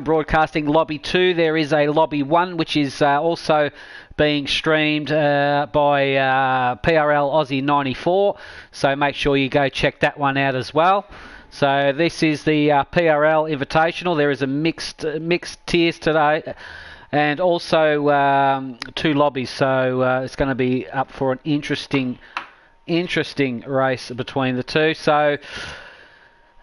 Broadcasting Lobby 2. There is a Lobby 1 which is also being streamed by PRL Aussie 94, so make sure you go check that one out as well. So this is the PRL Invitational. There is a mixed tiers today and also 2 lobbies, so it's going to be up for an interesting race between the two. So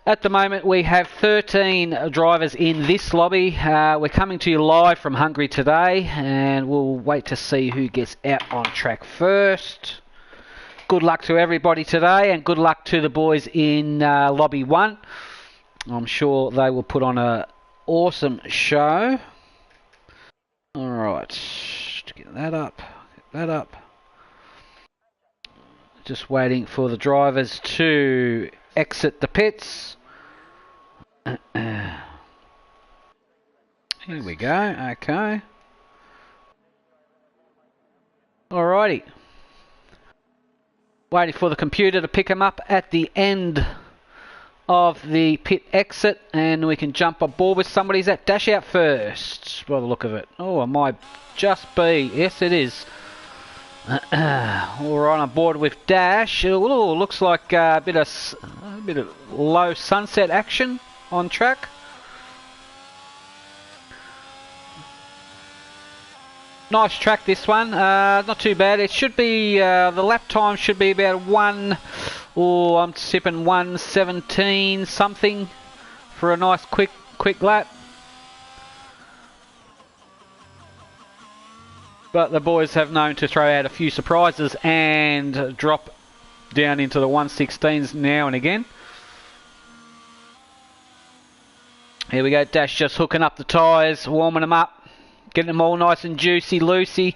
at the moment we have 13 drivers in this lobby. We're coming to you live from Hungary today, and we'll wait to see who gets out on track first. Good luck to everybody today, and good luck to the boys in Lobby 1. I'm sure they will put on an awesome show. Alright, get that up. Just waiting for the drivers to exit the pits. Here we go. Okay. Alrighty. Waiting for the computer to pick them up at the end of the pit exit, and we can jump aboard with somebody's at dash out first by the look of it. Oh, it might just be. Yes, it is. We're on board with Dash. Oh, looks like a bit of low sunset action on track. Nice track this one. Not too bad. It should be the lap time should be about I'm sipping 1:17 something for a nice quick lap. But the boys have known to throw out a few surprises and drop down into the 1:16s now and again. Here we go, Dash just hooking up the tyres, warming them up, getting them all nice and juicy, loosey.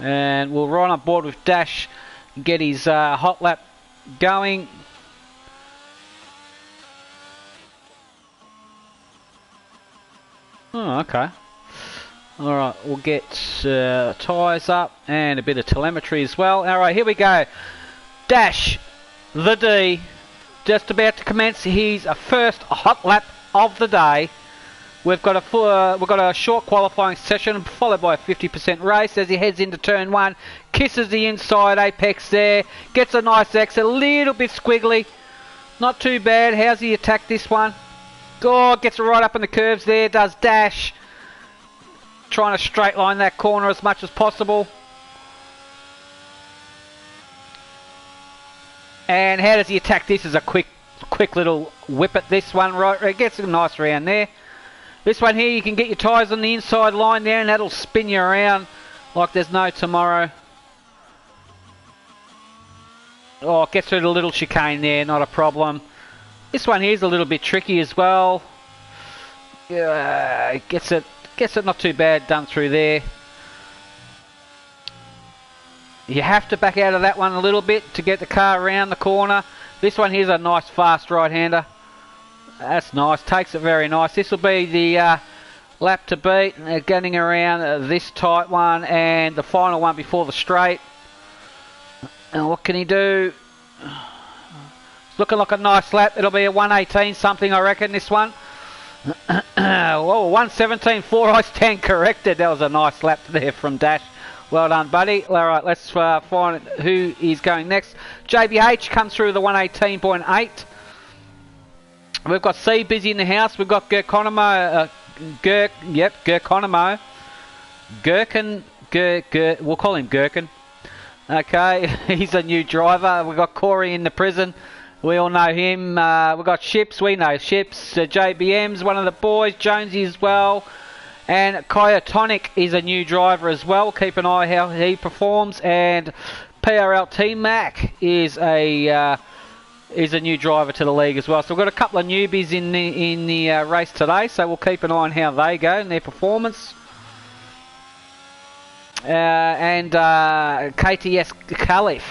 And we'll run on board with Dash and get his hot lap going. Oh, okay. Alright, we'll get tyres up and a bit of telemetry as well. Alright, here we go. Dash, the D, just about to commence his first hot lap of the day. We've got a short qualifying session followed by a 50% race as he heads into turn 1. Kisses the inside apex there. Gets a nice exit, a little bit squiggly. Not too bad. How's he attacked this one? Oh, gets it right up in the curves there, does Dash. Trying to straight line that corner as much as possible. And how does he attack this? Is a quick little whip at this one, right? It gets a nice round there. This one here, you can get your tyres on the inside line there, and that'll spin you around like there's no tomorrow. Oh, it gets through the little chicane there, not a problem. This one here is a little bit tricky as well. Gets it not too bad done through there. You have to back out of that one a little bit to get the car around the corner. This one here's a nice fast right-hander. That's nice, takes it very nice. This will be the lap to beat. They're getting around this tight one and the final one before the straight. And what can he do? Looking like a nice lap. It'll be a 1:18 something, I reckon, this one. Whoa, 1:17.4. I stand corrected. That was a nice lap there from Dash. Well done, buddy. All right, let's find who is going next. JBH comes through the 1:18.8. We've got C busy in the house. We've got Gurkonimo. Gurkonimo. We'll call him Gherkin. Okay, he's a new driver. We've got Corey in the prison. We all know him. We've got Ships. We know Ships. JBM's one of the boys. Jonesy as well. And Kyotonic is a new driver as well. Keep an eye how he performs. And PRL Team Mac is a new driver to the league as well. So we've got a couple of newbies in the race today. So we'll keep an eye on how they go and their performance. And KTS Khalif.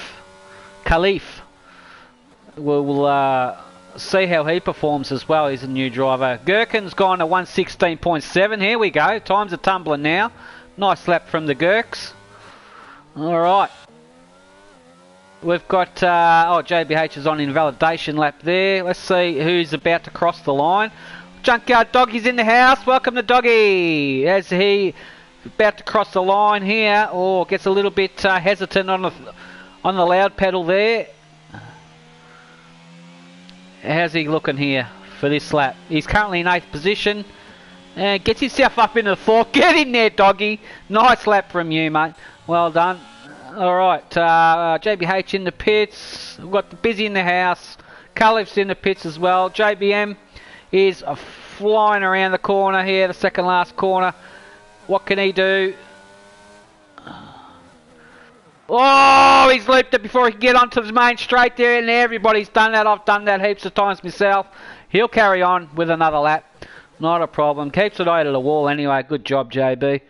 We'll see how he performs as well. He's a new driver. Gherkin's gone to 1:16.7. Here we go. Times are tumbling now. Nice lap from the Gherks. All right. We've got, JBH is on invalidation lap there. Let's see who's about to cross the line. Junkyard Doggy's in the house. Welcome to Doggy. As he about to cross the line here, or gets a little bit hesitant on the loud pedal there. How's he looking here for this lap? He's currently in 8th position. Gets himself up into the 4th. Get in there, Doggy. Nice lap from you, mate. Well done. Alright, JBH in the pits. We've got the Busy in the house. Calip's in the pits as well. JBM is flying around the corner here, the second last corner. What can he do? Oh, he's looped it before he can get onto the main straight there, and everybody's done that. I've done that heaps of times myself. He'll carry on with another lap. Not a problem. Keeps it eye to the wall anyway. Good job, JB.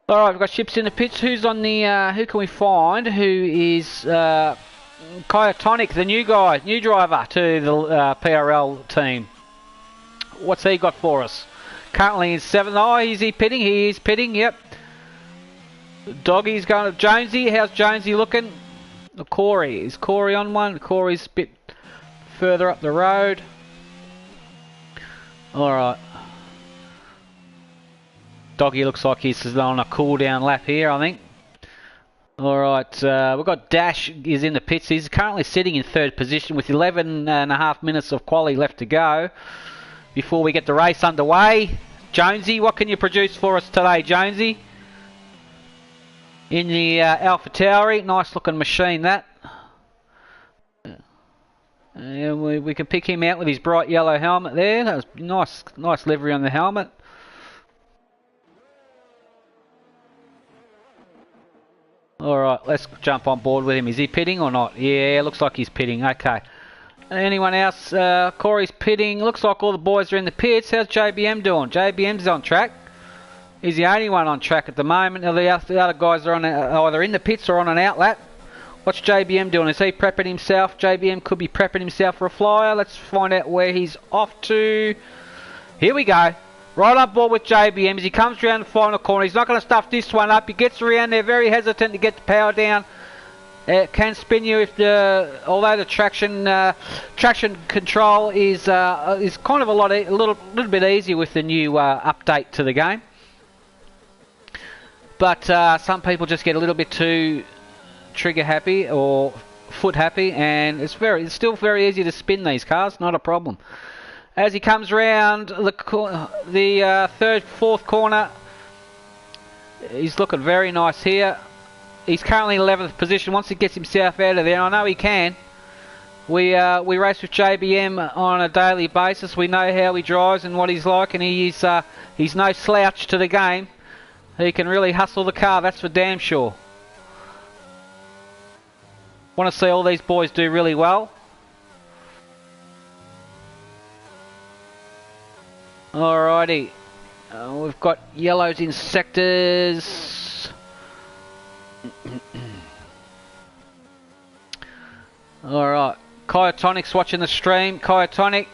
Alright, we've got Ships in the pits. Who's on the, who can we find? Who is, Kyotonic, the new guy, new driver to the PRL team. What's he got for us? Currently in 7th. Oh, is he pitting? He is pitting, yep. Doggy's going to Jonesy. How's Jonesy looking? Corey. Is Corey on one? Corey's a bit further up the road. Alright. Doggy looks like he's on a cool down lap here, I think. Alright, we've got Dash is in the pits. He's currently sitting in 3rd position with 11.5 minutes of quali left to go before we get the race underway. Jonesy, what can you produce for us today, Jonesy? In the Alpha Tauri. Nice looking machine, that. And we can pick him out with his bright yellow helmet there. That was nice livery on the helmet. Alright, let's jump on board with him. Is he pitting or not? Yeah, looks like he's pitting. Okay. Anyone else? Corey's pitting. Looks like all the boys are in the pits. How's JBM doing? JBM's on track. He's the only one on track at the moment. The other guys are on either in the pits or on an out lap. What's JBM doing? Is he prepping himself? JBM could be prepping himself for a flyer. Let's find out where he's off to. Here we go. Right on board with JBM as he comes around the final corner. He's not going to stuff this one up. He gets around there very hesitant to get the power down. It can spin you if although the traction control is kind of a little bit easier with the new update to the game. But some people just get a little bit too trigger happy or foot happy, and it's still very easy to spin these cars. Not a problem. As he comes round the 3rd, 4th corner, he's looking very nice here. He's currently in 11th position. Once he gets himself out of there, I know he can. We race with JBM on a daily basis. We know how he drives and what he's like, and he's no slouch to the game. He can really hustle the car, that's for damn sure. Want to see all these boys do really well. Alrighty, we've got yellows in sectors. Alright, Kyotonic's watching the stream. Kyotonic,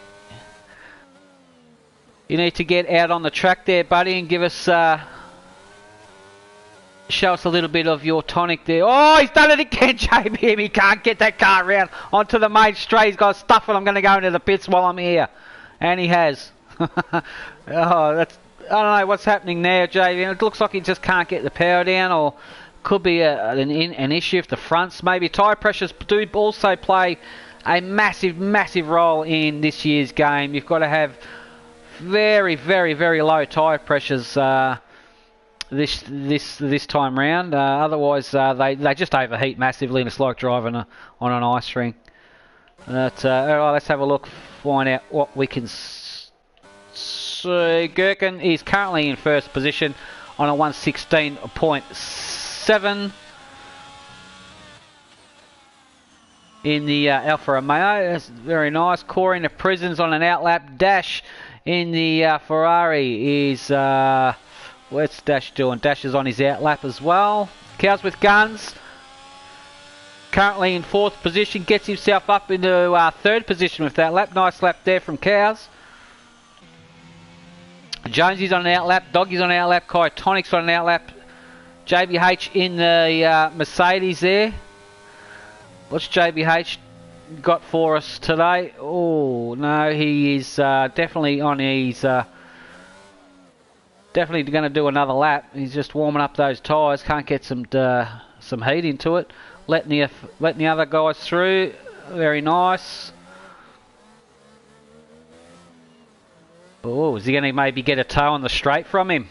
you need to get out on the track there, buddy, and give us, show us a little bit of your tonic there. Oh, he's done it again, JBM. He can't get that car around onto the main straight. He's got stuff, and I'm going to go into the pits while I'm here. And he has. I don't know what's happening there, JV. It looks like he just can't get the power down, or could be an issue if the fronts. Maybe tyre pressures do also play a massive role in this year's game. You've got to have very low tyre pressures this time round. Otherwise, they just overheat massively, and it's like driving on an ice rink. But alright, let's have a look, find out what we can see. Gherkin is currently in 1st position on a 116.7 in the Alfa Romeo. That's very nice. Corey in the prisons on an outlap. Dash in the Ferrari is what's Dash doing? Dash is on his outlap as well. Cows with Guns currently in 4th position, gets himself up into 3rd position with that lap. Nice lap there from Cows. Jonesy's on an outlap, Doggy's on an outlap, Kyotonic's on an outlap, JBH in the Mercedes there. What's JBH got for us today? Oh, no, he is definitely on his... definitely going to do another lap. He's just warming up those tyres. Can't get some heat into it. Letting the other guys through. Very nice. Oh, is he going to maybe get a toe on the straight from him?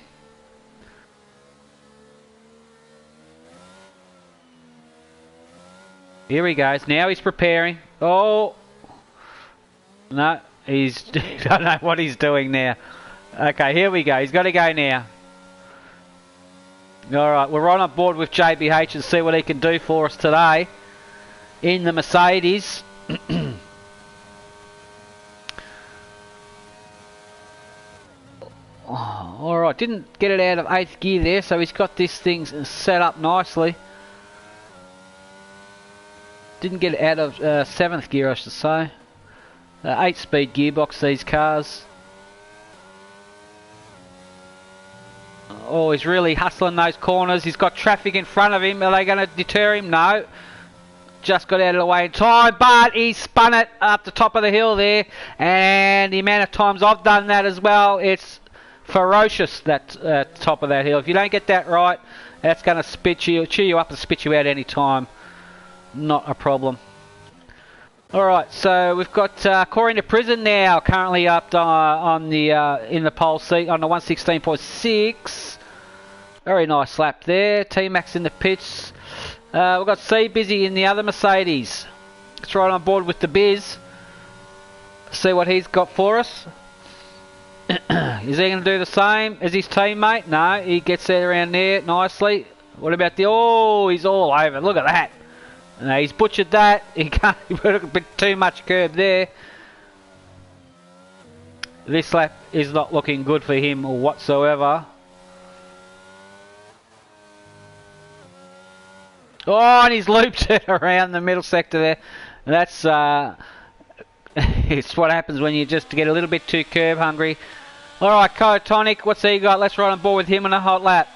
Here he goes. Now he's preparing. Oh. No, I don't know what he's doing now. Okay, here we go. He's got to go now. Alright, we're right on board with JBH and see what he can do for us today in the Mercedes. Alright, didn't get it out of 8th gear there, so he's got this thing set up nicely. Didn't get it out of 7th gear, I should say. 8-speed gearbox, these cars. Oh, he's really hustling those corners. He's got traffic in front of him. Are they going to deter him? No. Just got out of the way in time, but he spun it up the top of the hill there. And the amount of times I've done that as well, it's ferocious, that top of that hill. If you don't get that right, that's going to chew you up and spit you out any time. Not a problem. Alright, so we've got Corey into prison now, currently up on the in the pole seat on the 116.6. Very nice lap there. T-Max in the pits. We've got C busy in the other Mercedes. It's right on board with the Biz. See what he's got for us. Is he going to do the same as his teammate? No, he gets there around there nicely. What about the... Oh, he's all over. Look at that. No, he's butchered that. He can't put a bit too much curb there. This lap is not looking good for him whatsoever. Oh, and he's looped it around the middle sector there. That's it's what happens when you just get a little bit too curb hungry. Alright, Tonic, what's he got? Let's ride on board with him on a hot lap.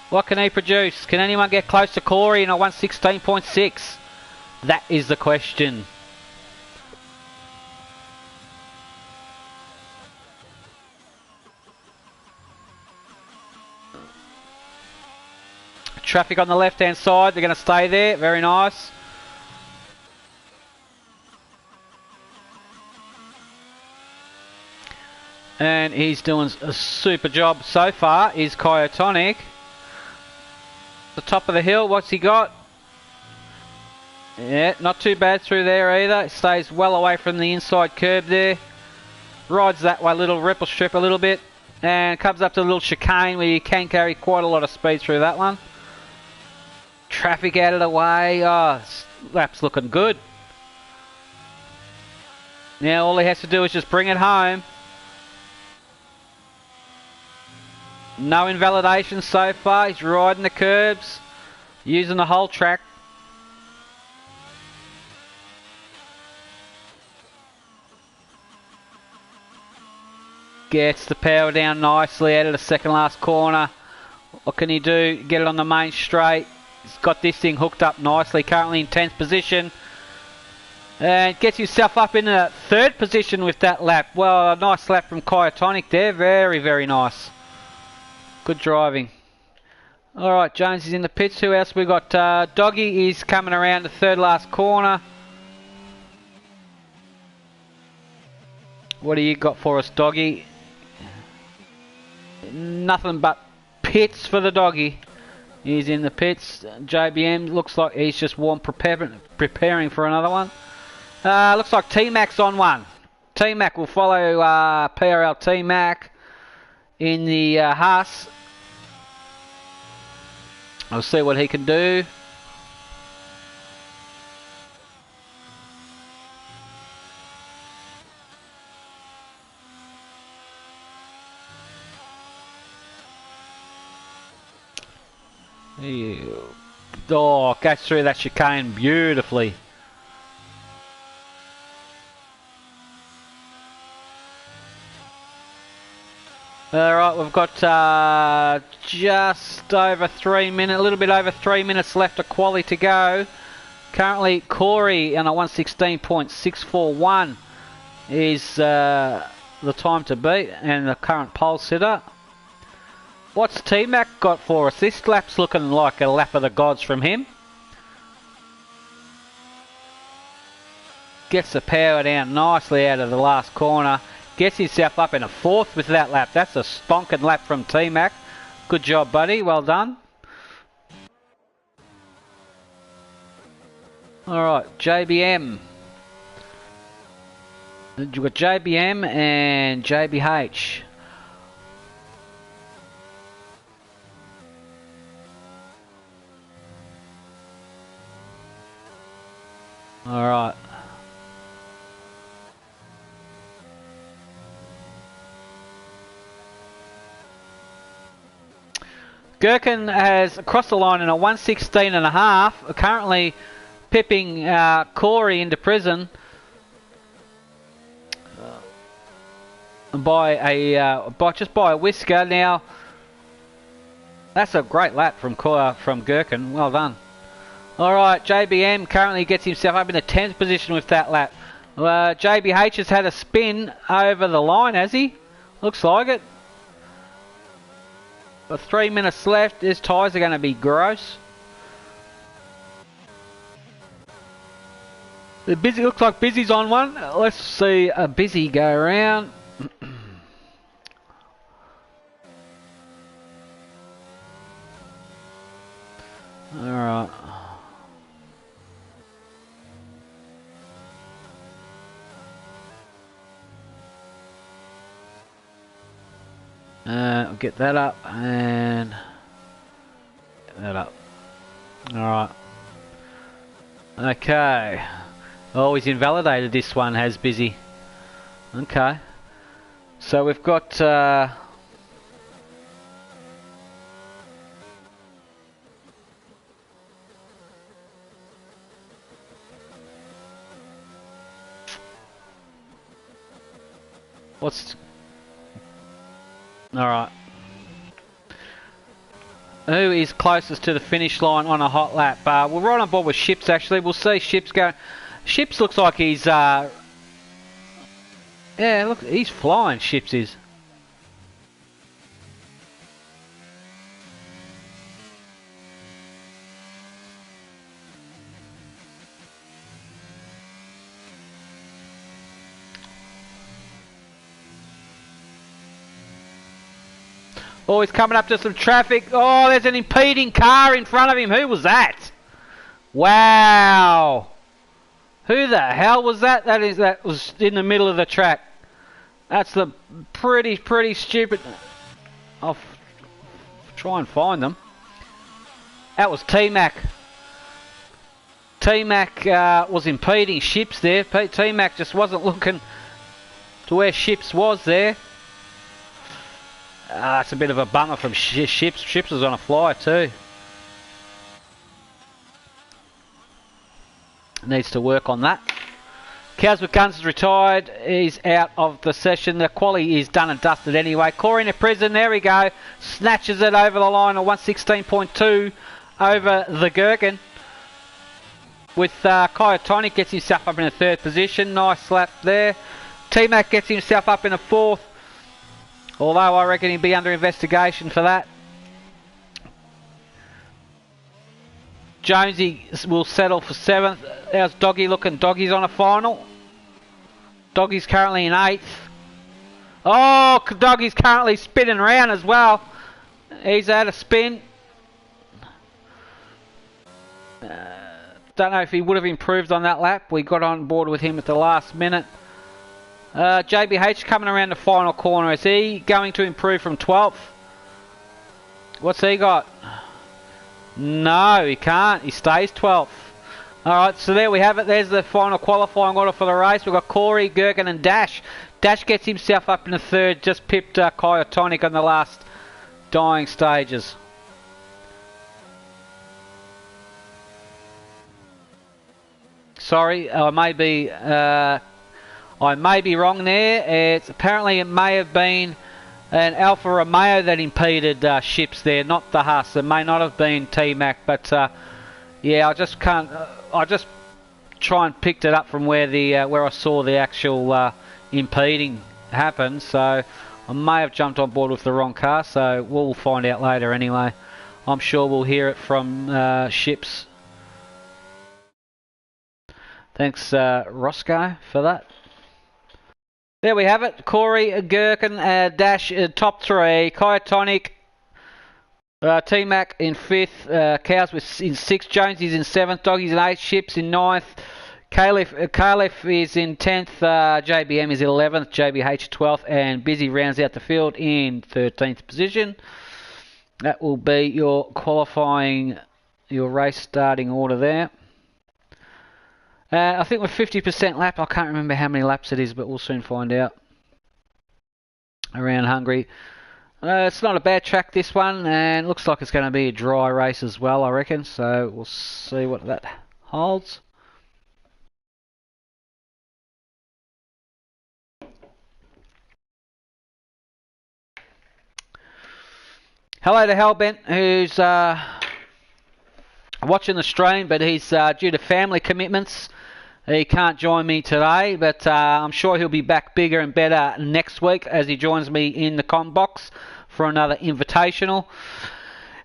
What can he produce? Can anyone get close to Corey in a 116.6? That is the question. Traffic on the left hand side, they're going to stay there, very nice. And he's doing a super job so far, is Kyotonic. The top of the hill, what's he got? Yeah, not too bad through there either. It stays well away from the inside curb there. Rides that way, little ripple strip a little bit. And comes up to a little chicane where you can carry quite a lot of speed through that one. Traffic out of the way. Oh, this lap's looking good. Now all he has to do is just bring it home. No invalidation so far. He's riding the curbs, using the whole track. Gets the power down nicely out of the second last corner. What can he do? Get it on the main straight. He's got this thing hooked up nicely, currently in 10th position. And gets himself up in a 3rd position with that lap. Well, a nice lap from Kyotonic there. Very, very nice. Good driving. Alright, Jones is in the pits. Who else we got? Doggy is coming around the 3rd last corner. What do you got for us, Doggy? Nothing but pits for the Doggy. He's in the pits. JBM looks like he's just preparing for another one. Looks like T-Mac's on one. T-Mac will follow PRL T-Mac in the Haas. We'll see what he can do. Oh, goes through that chicane beautifully. Alright, we've got just over 3 minutes, a little bit over 3 minutes left of quali to go. Currently, Corey on a 116.641 is the time to beat, and the current pole sitter. What's T-Mac got for us? This lap's looking like a lap of the gods from him. Gets the power down nicely out of the last corner. Gets himself up in a fourth with that lap. That's a stonking lap from T-Mac. Good job, buddy. Well done. Alright, JBM. You've got JBM and JBH. Alright. Gherkin has crossed the line in a 116.5, currently pipping Corey into prison just by a whisker. Now, that's a great lap from Gherkin. Well done. All right, JBM currently gets himself up in the 10th position with that lap. JBH has had a spin over the line, has he? Looks like it. Got 3 minutes left. His tyres are going to be gross. The Busy looks like Busy's on one. Let's see a Busy go around. All right. I'll get that up and get that up. Alright. Okay. Oh, he's invalidated this one, has Busy. Okay. So we've got... what's... Alright. Who is closest to the finish line on a hot lap? We're right on board with Ships, actually. We'll see Ships go. Ships looks like he's... yeah, look, he's flying, Ships is. Oh, he's coming up to some traffic. Oh, there's an impeding car in front of him. Who was that? Wow. Who the hell was that? That was in the middle of the track. That's the pretty stupid. I'll try and find them. That was T-Mac. T-Mac was impeding Ships there. T-Mac just wasn't looking to where Ships was there. It's a bit of a bummer from Ships. Ships was on a flyer too. Needs to work on that. Cows with Guns is retired. He's out of the session. The quali is done and dusted anyway. Corey into prison. There we go. Snatches it over the line at 116.2 over the Gherkin. With Kyotonic gets himself up in a third position. Nice lap there. T-Mac gets himself up in a fourth. Although I reckon he'd be under investigation for that. Jonesy will settle for 7th. How's Doggy looking? Doggy's on a final. Doggy's currently in 8th. Oh, Doggy's currently spinning around as well. He's had a spin. Don't know if he would have improved on that lap. We got on board with him at the last minute. JBH coming around the final corner. Is he going to improve from 12th? What's he got? No, he can't. He stays 12th. Alright, so there we have it. There's the final qualifying order for the race. We've got Corey, Gherkin and Dash. Dash gets himself up in the third. Just pipped Kyotonic on the last dying stages. Sorry, I may be wrong there. Apparently it may have been an Alfa Romeo that impeded Ships there, not the Haas. It may not have been T-Mac, but yeah, I just can't... I just try and picked it up from where the where I saw the actual impeding happen. So I may have jumped on board with the wrong car. So we'll find out later anyway. I'm sure we'll hear it from ships. Thanks, Roscoe, for that. There we have it. Corey, Gherkin, Dash, top three. Kyotonic, T-Mac in fifth. Cows in sixth. Jonesy's in seventh. Doggy's in eighth. Ships in ninth. Caliph is in 10th. JBM is in 11th. JBH 12th. And Busy rounds out the field in 13th position. That will be your qualifying, your race starting order there. I think we're 50% lap. I can't remember how many laps it is, but we'll soon find out. Around Hungary. It's not a bad track, this one, and looks like it's going to be a dry race as well, I reckon. So we'll see what that holds. Hello to Hellbent, who's watching the stream, but he's due to family commitments. He can't join me today, but I'm sure he'll be back bigger and better next week as he joins me in the com box for another Invitational.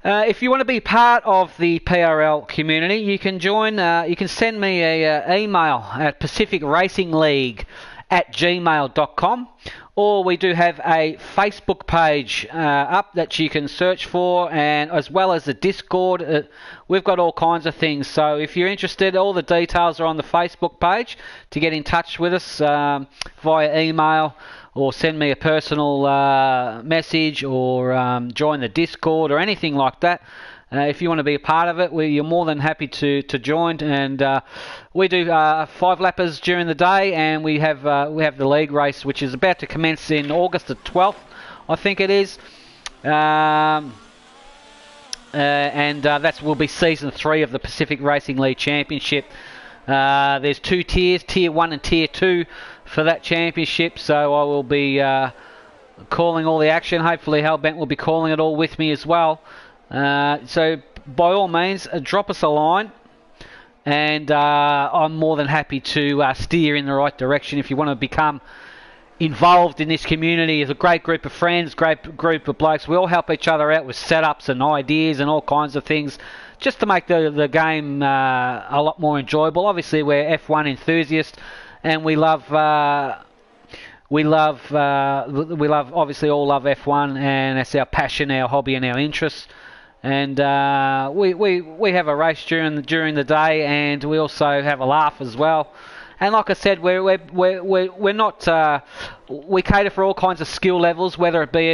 If you want to be part of the PRL community, you can join. You can send me an email at pacificracingleague@gmail.com, or we do have a Facebook page up that you can search for, and as well as the Discord. We've got all kinds of things, so if you're interested, all the details are on the Facebook page to get in touch with us via email, or send me a personal message, or join the Discord or anything like that. If you want to be a part of it, you're more than happy to join. And we do 5 lappers during the day, and we have the league race, which is about to commence in August the 12th, I think it is. And that will be season 3 of the Pacific Racing League Championship. There's 2 tiers, tier 1 and tier 2 for that championship. So I will be calling all the action. Hopefully Hellbent will be calling it all with me as well. So by all means, drop us a line, and I'm more than happy to steer in the right direction. If you want to become involved in this community, it's a great group of friends, great group of blokes. We all help each other out with setups and ideas and all kinds of things, just to make the game a lot more enjoyable. Obviously, we're F1 enthusiasts, and we love obviously all love F1, and that's our passion, our hobby, and our interest. And we have a race during the day, and we also have a laugh as well. And like I said, we're not we cater for all kinds of skill levels, whether it be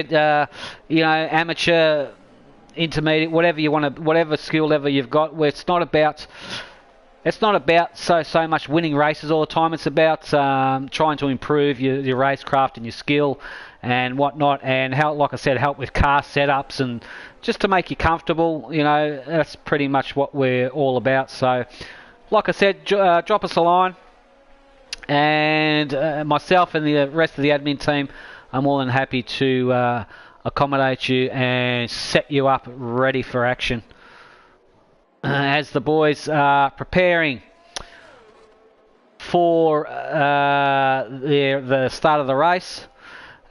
amateur, intermediate, whatever you want to, whatever skill level you've got. Where it's not about so much winning races all the time. It's about trying to improve your racecraft and your skill and whatnot, and like I said, help with car setups and just to make you comfortable. That's pretty much what we're all about. So, like I said, drop us a line, and myself and the rest of the admin team are more than happy to accommodate you and set you up ready for action. As the boys are preparing for the start of the race.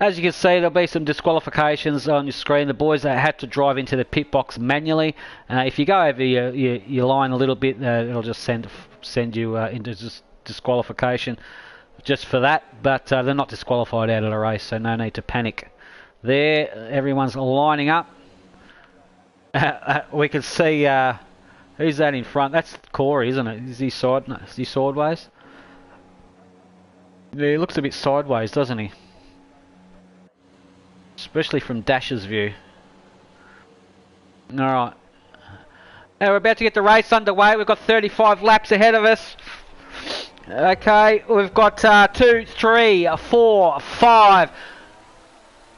As you can see, there'll be some disqualifications on your screen. The boys had to drive into the pit box manually. If you go over your line a little bit, it'll just send you into disqualification just for that. But they're not disqualified out of the race, so no need to panic there. Everyone's lining up. We can see... who's that in front? That's Corey, isn't it? Is he sideways? Yeah, he looks a bit sideways, doesn't he? Especially from Dash's view. Alright. Now we're about to get the race underway. We've got 35 laps ahead of us. Okay, we've got 2, 3, 4, 5...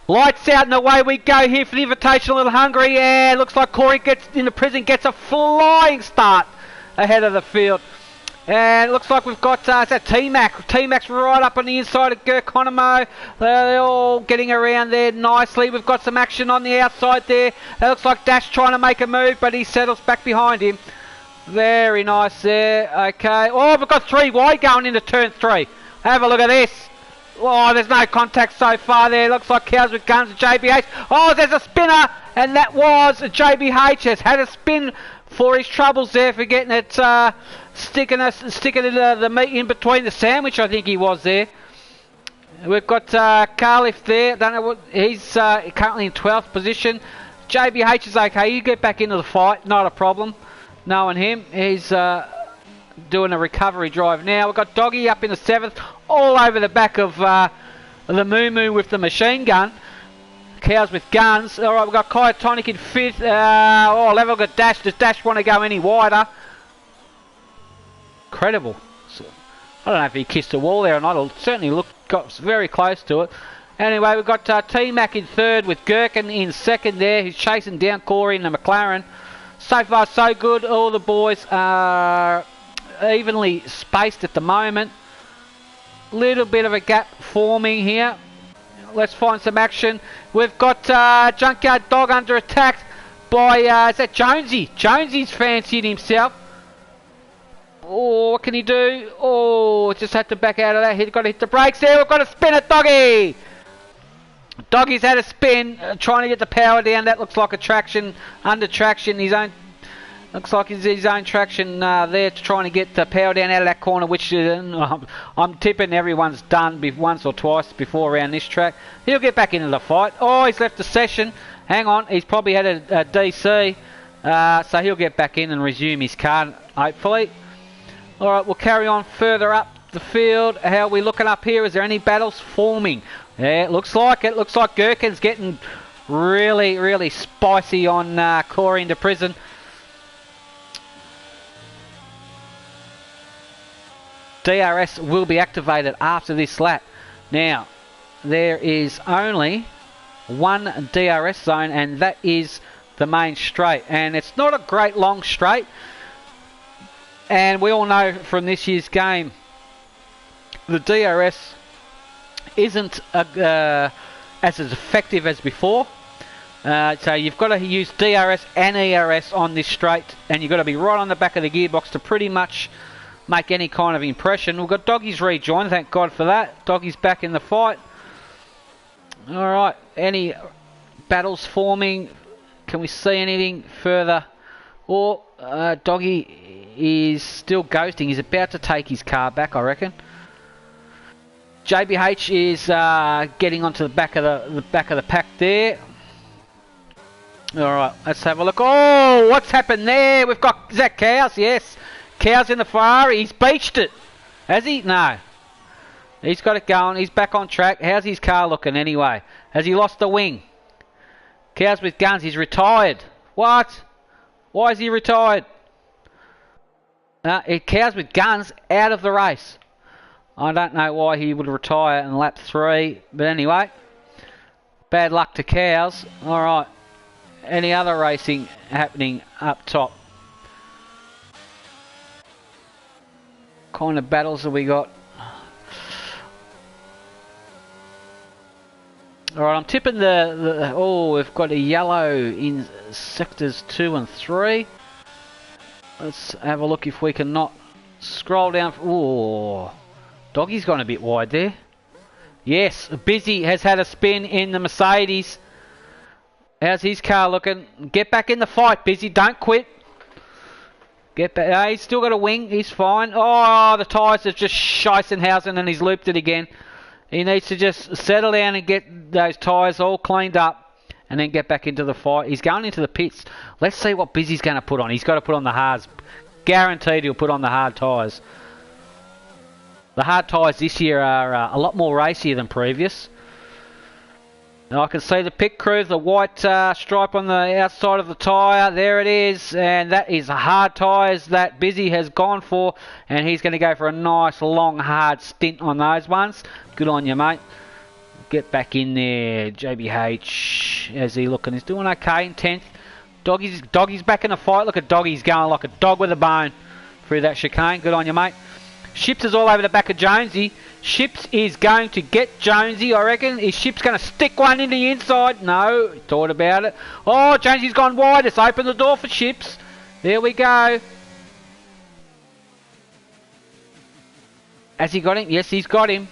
Lights out and away we go here for the Invitational in Hungary, and looks like Corey gets a flying start ahead of the field. And it looks like we've got T-Mac. T-Mac's right up on the inside of Gherkonimo. They're all getting around there nicely. We've got some action on the outside there. It looks like Dash trying to make a move, but he settles back behind him. Very nice there. Okay. Oh, we've got 3 wide going into turn 3. Have a look at this. Oh, there's no contact so far there. Looks like Cows with Guns and JBH. Oh, there's a spinner. And that was JBH. Has had a spin for his troubles there for getting it, sticking the meat in between the sandwich, I think he was there. We've got Carliff there. Don't know what he's currently in 12th position. JBH is okay. You get back into the fight, not a problem. Knowing him, he's doing a recovery drive now. We've got Doggy up in the 7th, all over the back of the Moo with the machine gun. Cows with Guns. All right, we've got Kyotonic in 5th. Oh, level got Dash. Does Dash want to go any wider? Incredible. I don't know if he kissed a wall there or not. It certainly got very close to it. Anyway, we've got T-Mac in 3rd with Gherkin in 2nd there, who's chasing down Corey in the McLaren. So far, so good. All the boys are evenly spaced at the moment. Little bit of a gap forming here. Let's find some action. We've got Junkyard Dog under attack by, is that Jonesy? Jonesy's fancied himself. Oh, what can he do? Oh, just had to back out of that. He's got to hit the brakes there. We've got to spin it, Doggy. Doggy's had a spin, trying to get the power down. That looks like a traction, under traction. Looks like his own traction there, trying to get the power down out of that corner, which I'm tipping everyone's done once or twice before around this track. He'll get back into the fight. Oh, he's left the session. Hang on, he's probably had a DC, so he'll get back in and resume his car, hopefully. All right, we'll carry on further up the field. How are we looking up here? Is there any battles forming? Yeah, it looks like it. Looks like Gherkin's getting really, really spicy on Corey into prison. DRS will be activated after this lap. Now, there is only one DRS zone, and that is the main straight. And it's not a great long straight. And we all know from this year's game, the DRS isn't as effective as before. So you've got to use DRS and ERS on this straight, and you've got to be right on the back of the gearbox to pretty much make any kind of impression. We've got Doggy's rejoined, thank God for that. Doggy's back in the fight. Alright, any battles forming? Can we see anything further? Or Doggy is still ghosting. He's about to take his car back, I reckon. JBH is getting onto the back of the pack there. Alright, let's have a look. Oh, what's happened there? We've got, is that Cows? Yes. Cows in the Ferrari. He's beached it. Has he? No. He's got it going. He's back on track. How's his car looking anyway? Has he lost the wing? Cows with Guns. He's retired. What? Why is he retired? Cows with Guns out of the race. I don't know why he would retire in lap 3. But anyway. Bad luck to Cows. Alright. Any other racing happening up top? Kind of battles have we got? Alright, I'm tipping oh, we've got a yellow in sectors 2 and 3. Let's have a look if we can not scroll down. Oh, Doggy's gone a bit wide there. Yes, Busy has had a spin in the Mercedes. How's his car looking? Get back in the fight, Busy. Don't quit. Get back. He's still got a wing. He's fine. Oh, the tyres have just Scheissenhausen and he's looped it again. He needs to just settle down and get those tyres all cleaned up and then get back into the fight. He's going into the pits. Let's see what Busy's going to put on. He's got to put on the hards. Guaranteed he'll put on the hard tyres. The hard tyres this year are a lot more racier than previous. Now I can see the pit crew, the white stripe on the outside of the tyre. There it is. And that is hard tyres that Busy has gone for. And he's going to go for a nice, long, hard stint on those ones. Good on you, mate. Get back in there. JBH, how's he looking? He's doing okay in 10th. Doggy's back in the fight. Look at Doggy's going like a dog with a bone through that chicane. Good on you, mate. Ships is all over the back of Jonesy. Ships is going to get Jonesy, I reckon. Is Ships going to stick one in the inside? No, thought about it. Oh, Jonesy's gone wide. It's opened the door for Ships. There we go. Has he got him? Yes, he's got him.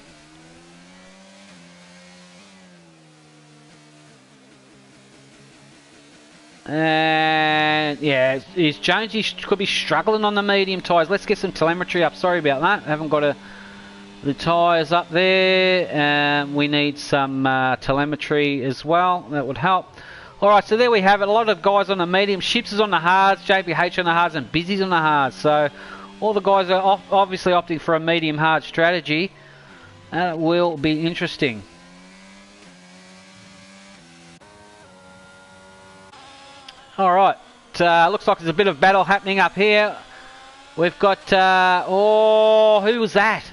And yeah, is Jonesy could be struggling on the medium tyres. Let's get some telemetry up. Sorry about that. Haven't got the tyres up there. We need some telemetry as well. That would help. Alright, so there we have it. A lot of guys on the medium. Ships is on the hards, JPH on the hards, and Busy's on the hards. So all the guys are obviously opting for a medium hard strategy. That will be interesting. Alright, looks like there's a bit of battle happening up here. We've got, who was that?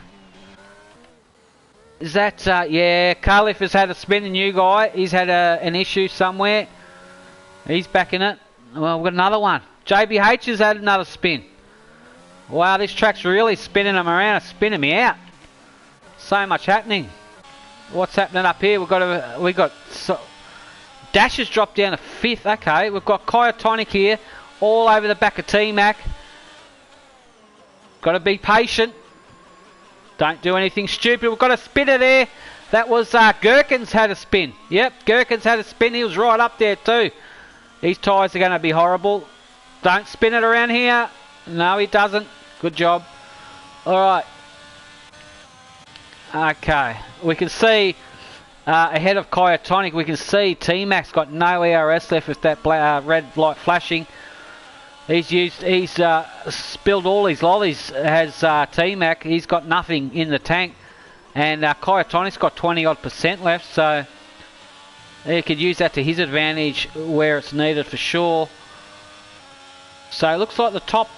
Is that, yeah, Carliff has had a spin, a new guy. He's had an issue somewhere. He's back in it. Well, we've got another one. JBH has had another spin. Wow, this track's really spinning him around, spinning me out. So much happening. What's happening up here? Dash has dropped down to 5th. Okay, we've got Kyotonic here, all over the back of T-Mac. Got to be patient. Don't do anything stupid. We've got a spinner there. That was Gherkins had a spin. Yep, Gherkins had a spin. He was right up there too. These tyres are going to be horrible. Don't spin it around here. No, he doesn't. Good job. All right. Okay, we can see ahead of Kyotonic, we can see T-Mac's got no ERS left with that red light flashing. He's spilled all his lollies, has T-Mac. He's got nothing in the tank. And Kyotonic's got 20% left, so he could use that to his advantage where it's needed for sure. So it looks like the top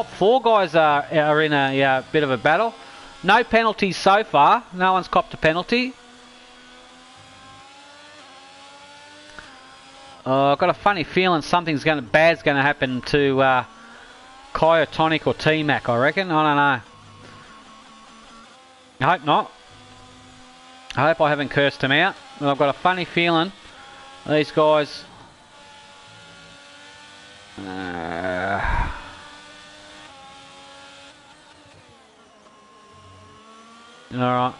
4 guys are in a bit of a battle. No penalties so far. No one's copped a penalty. I've got a funny feeling something's bad's going to happen to Kyotonic or T-Mac, I reckon. I don't know. I hope not. I hope I haven't cursed him out. But I've got a funny feeling these guys... Alright.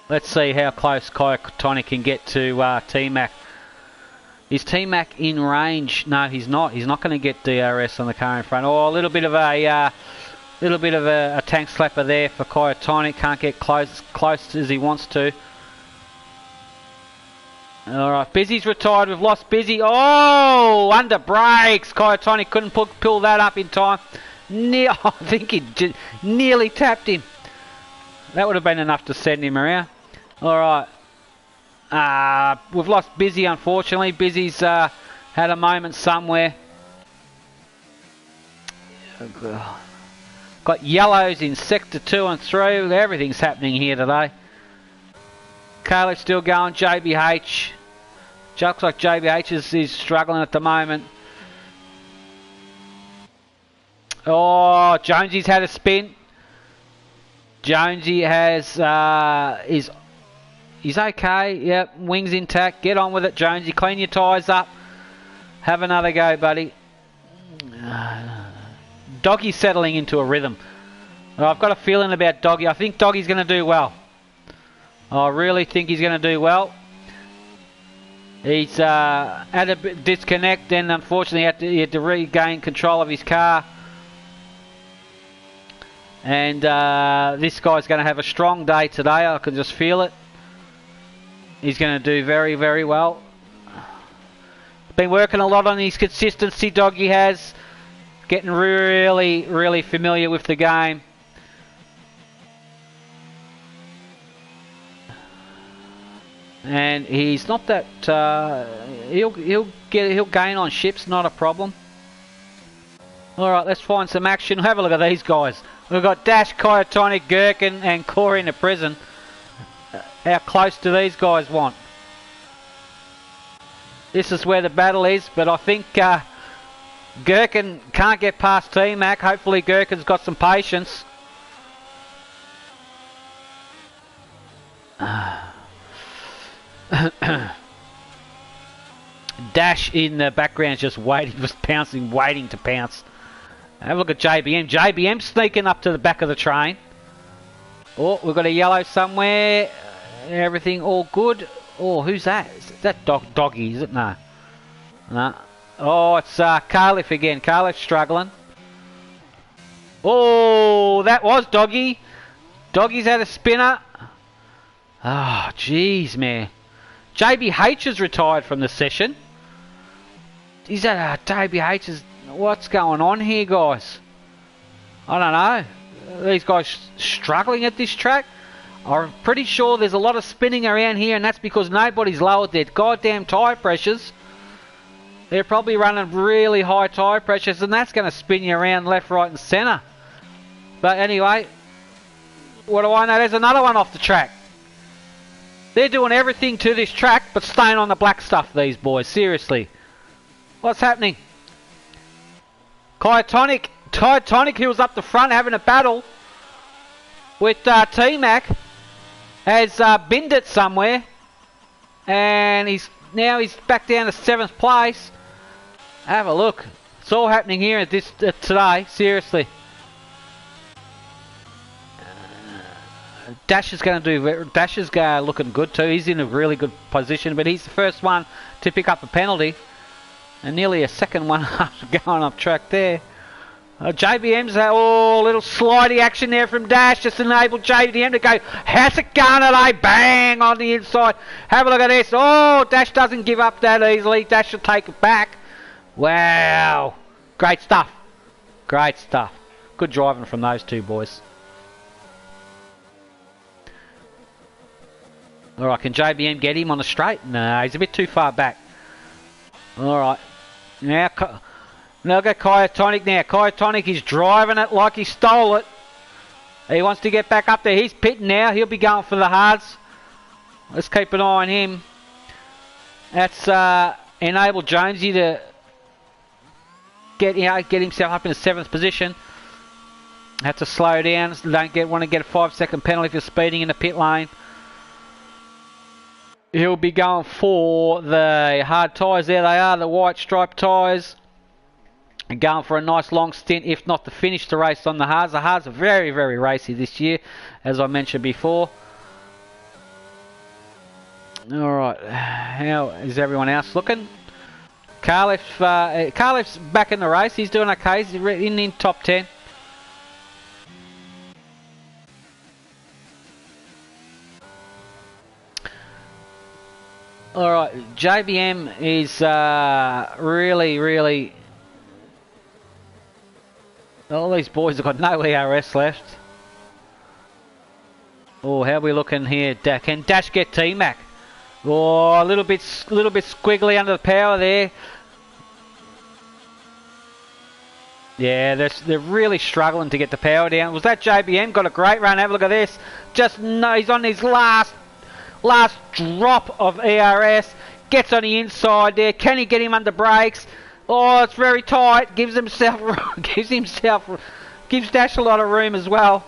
Let's see how close Kyotonic can get to T-Mac. Is T-Mac in range? No, he's not. He's not going to get DRS on the car in front. Oh, a little bit of a tank slapper there for Kyotonic. Can't get close as he wants to. All right, Busy's retired. We've lost Busy. Oh, under brakes. Kyotonic couldn't pull that up in time. I think he nearly tapped him. That would have been enough to send him around. All right. We've lost Busy, unfortunately. Busy's had a moment somewhere. Got yellows in sector 2 and 3. Everything's happening here today. Caleb's still going. JBH. Looks like JBH is struggling at the moment. Oh, Jonesy's had a spin. Jonesy has he's okay. Yep, wings intact. Get on with it, Jonesy. Clean your tyres up. Have another go, buddy. Doggy's settling into a rhythm. I've got a feeling about Doggy. I think Doggy's going to do well. I really think he's going to do well. He's had a bit disconnect and unfortunately he had to regain control of his car. And this guy's going to have a strong day today. I can just feel it. He's going to do very, very well. Been working a lot on his consistency, Doggy has. Getting really, really familiar with the game. And he's not that... he'll gain on ships, not a problem. Alright, let's find some action. Have a look at these guys. We've got Dash, Kyotonic, Gherkin and Corey in the prison. How close do these guys want? This is where the battle is, but I think Gherkin can't get past T-Mac. Hopefully Gherkin's got some patience. Dash in the background just waiting, just pouncing, waiting to pounce. Have a look at JBM. JBM sneaking up to the back of the train. Oh, we've got a yellow somewhere. Everything all good. Oh, who's that? Is that Doggy, is it? No. No. Oh, it's Carliff again. Carliff struggling. Oh, that was Doggy. Doggy's had a spinner. Oh, jeez, man. JBH has retired from the session. Is that JBH is... What's going on here, guys? I don't know. These guys struggling at this track. I'm pretty sure there's a lot of spinning around here, and that's because nobody's lowered their goddamn tyre pressures. They're probably running really high tyre pressures, and that's going to spin you around left, right, and centre. But anyway, what do I know? There's another one off the track. They're doing everything to this track, but staying on the black stuff, these boys. Seriously. What's happening? Tonic, who was up the front having a battle with T-Mac, has binned it somewhere, and he's back down to 7th place. Have a look. It's all happening here at this today. Seriously. Dash is looking good too. He's in a really good position, but he's the first one to pick up a penalty. And nearly a second one after going off track there. JBM's little slidey action there from Dash. Just enabled JBM to go. How's it going today? Bang on the inside. Have a look at this. Oh, Dash doesn't give up that easily. Dash will take it back. Wow. Great stuff. Great stuff. Good driving from those two boys. Alright, can JBM get him on the straight? No, he's a bit too far back. Alright. Now go Kyotonic now. Kyotonic is driving it like he stole it. He wants to get back up there. He's pitting now. He'll be going for the hards. Let's keep an eye on him. That's enabled Jonesy to get himself up in the 7th position. Have to slow down. Don't want to get a 5-second penalty if you're speeding in the pit lane. He'll be going for the hard tyres. There they are, the white striped tyres. And going for a nice long stint, if not to finish the race on the hards. The hards are very, very racy this year, as I mentioned before. Alright, how is everyone else looking? Carliff's back in the race. He's doing okay. He's in top 10. Alright, JBM is really... All these boys have got no ERS left. Oh, how are we looking here? Can Dash get T-Mac? Oh, a little bit squiggly under the power there. Yeah, they're really struggling to get the power down. Was that JBM? Got a great run. Have a look at this. He's on his last drop of ERS. Gets on the inside there. Can he get him under brakes? Oh, it's very tight. Gives Dash a lot of room as well.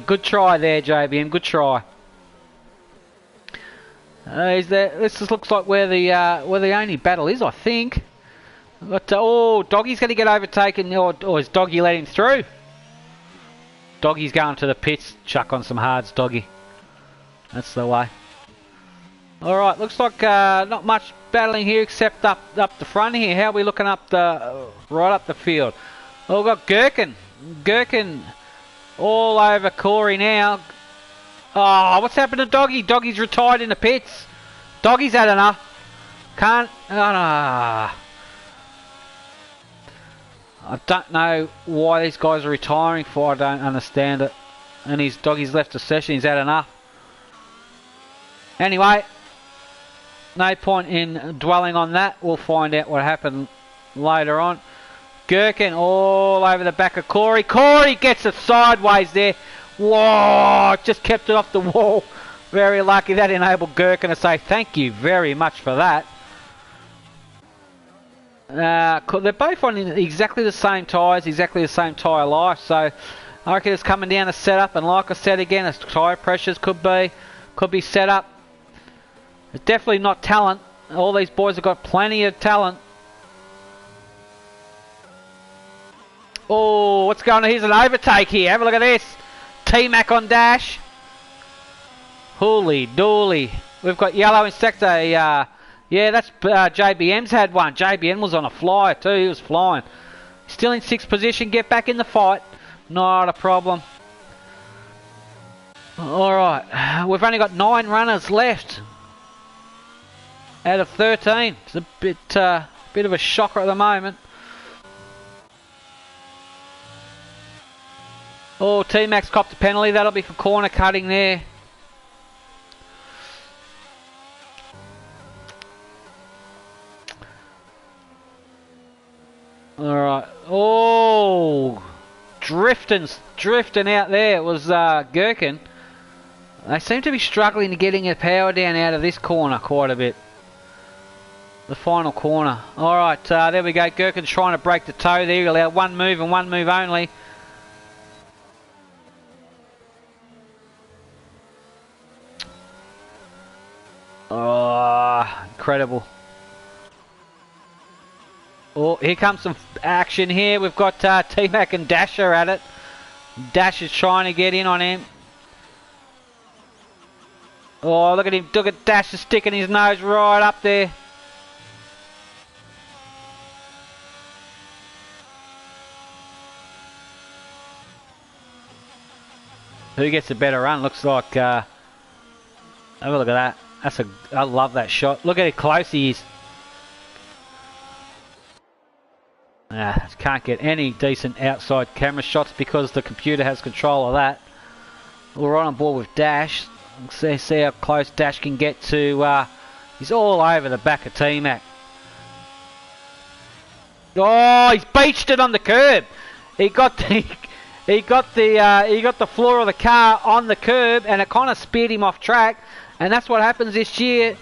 Good try there, JBM. Good try. This just looks like where the only battle is, I think. But Doggy's going to get overtaken, or is Doggy let him through? Doggy's going to the pits. Chuck on some hards, Doggy. That's the way. Alright, looks like not much battling here except up the front here. How are we looking right up the field? Oh, we've got Gherkin. Gherkin all over Corey now. Oh, what's happened to Doggy? Doggy's retired in the pits. Doggy's had enough. I don't know why these guys are retiring for. I don't understand it. And Doggy's left the session. He's had enough. Anyway, no point in dwelling on that. We'll find out what happened later on. Gherkin all over the back of Corey. Corey gets it sideways there. Whoa, just kept it off the wall. Very lucky. That enabled Gherkin to say thank you very much for that. They're both on exactly the same tyres, exactly the same tyre life. So I reckon it's coming down to setup. And like I said again, the tyre pressures could be set up. It's definitely not talent. All these boys have got plenty of talent. Oh, what's going on? Here's an overtake here. Have a look at this. T-Mac on Dash. Holy dooly. We've got yellow in sector. Yeah, that's JBM's had one. JBM was on a flyer too. He was flying. Still in 6th position. Get back in the fight. Not a problem. Alright. We've only got 9 runners left out of 13. It's a bit of a shocker at the moment. Oh, T-Max copped a penalty. That'll be for corner cutting there. Alright. Oh, drifting out there. It was Gherkin. They seem to be struggling to getting a power down out of this corner quite a bit. The final corner. Alright, there we go. Gherkin's trying to break the toe there. Allow one move and one move only. Oh, incredible. Oh, here comes some action here. We've got T-Mac and Dasher at it. Dash is trying to get in on him. Oh, look at him. Look at Dasher sticking his nose right up there. Who gets a better run? Looks like... have a look at that. I love that shot. Look at how close he is. Can't get any decent outside camera shots because the computer has control of that. We're right on board with Dash. See how close Dash can get to... he's all over the back of T-Mac. Oh, he's beached it on the curb. He got the floor of the car on the curb, and it kind of speared him off track. And that's what happens this year,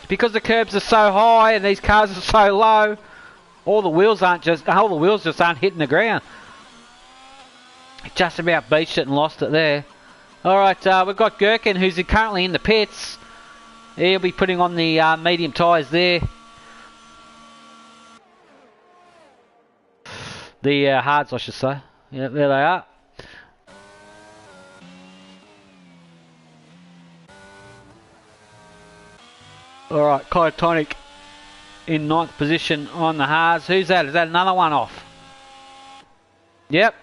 because the curbs are so high and these cars are so low. All the wheels just aren't hitting the ground. Just about beached it and lost it there. All right, we've got Gherkin, who's currently in the pits. He'll be putting on the medium tyres there. The hards, I should say. Yeah, there they are. Alright, Kyotonic in 9th position on the hards. Who's that? Is that another one off? Yep.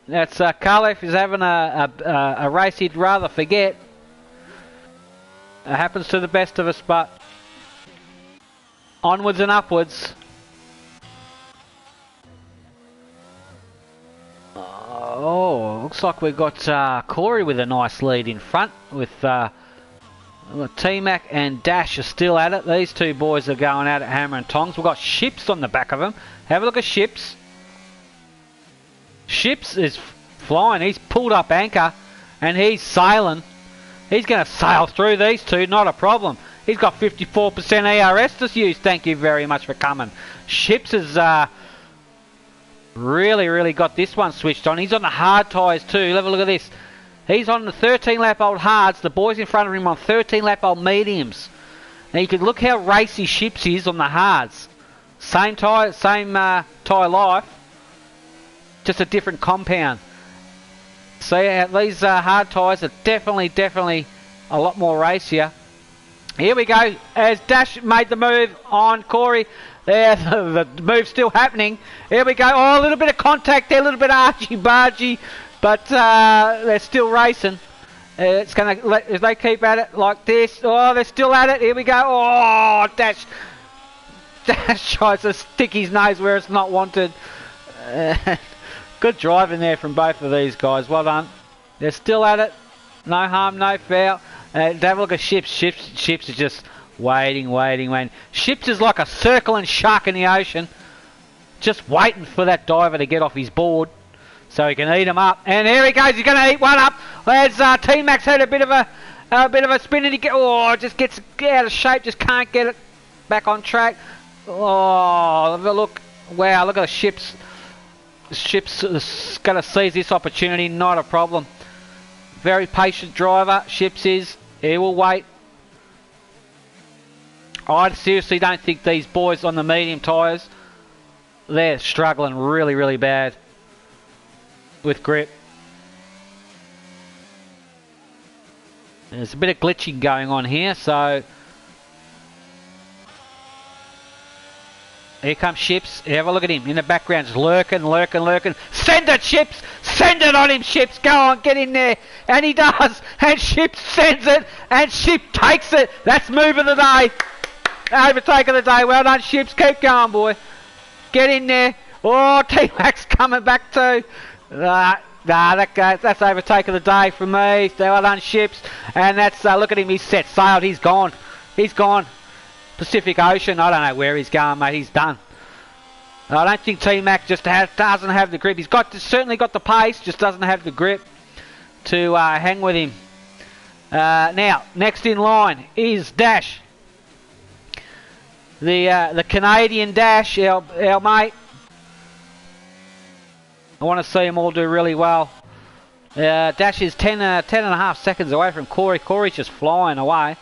That's Khalif is having a race he'd rather forget. It happens to the best of us, but onwards and upwards. Oh, looks like we've got Corey with a nice lead in front with T-Mac and Dash are still at it. These two boys are going out at hammer and tongs. We've got Ships on the back of them. Have a look at Ships. Ships is flying. He's pulled up anchor and he's sailing. He's going to sail through these two, not a problem. He's got 54% ERS to use. Thank you very much for coming. Ships has really got this one switched on. He's on the hard tyres too. Have a look at this. He's on the 13-lap-old hards. The boys in front of him on 13-lap-old mediums. And you can look how racy Ships is on the hards. Same tyre life, just a different compound. So yeah, these hard tyres are definitely a lot more racier. Here we go, as Dash made the move on Corey. There, the move's still happening. Here we go. Oh, a little bit of contact there, a little bit argy-bargy, but they're still racing. It's going to, if they keep at it like this, oh, they're still at it. Here we go. Oh, Dash tries to stick his nose where it's not wanted. Good driving there from both of these guys. Well done. They're still at it. No harm, no foul. Have a look at Ships. Ships is just waiting. Ships is like a circling shark in the ocean, just waiting for that diver to get off his board so he can eat him up. And here he goes. He's going to eat one up. As T-Max had a bit of a spin, and he just gets out of shape. Just can't get it back on track. Oh, look! Wow, look at the Ships. Ships is going to seize this opportunity. Not a problem. Very patient driver. Ships is. He will wait. I seriously don't think these boys on the medium tyres, they're struggling really, really bad with grip. There's a bit of glitching going on here, so here comes Ships. Have a look at him in the background, just lurking. Send it, Ships! Send it on him, Ships! Go on, get in there! And he does! And Ships sends it! And Ship takes it! That's move of the day! Overtake of the day. Well done, Ships. Keep going, boy. Get in there. Oh, T-Max coming back too. That's overtake of the day from me. Well done, Ships. And that's, look at him, he's set sailed, he's gone. He's gone. Pacific Ocean, I don't know where he's going, mate, he's done. I don't think T-Mac just doesn't have the grip. He's certainly got the pace, just doesn't have the grip to hang with him. Now, next in line is Dash. The Canadian Dash, our mate. I want to see them all do really well. Dash is 10 and a half seconds away from Corey. Corey's just flying away.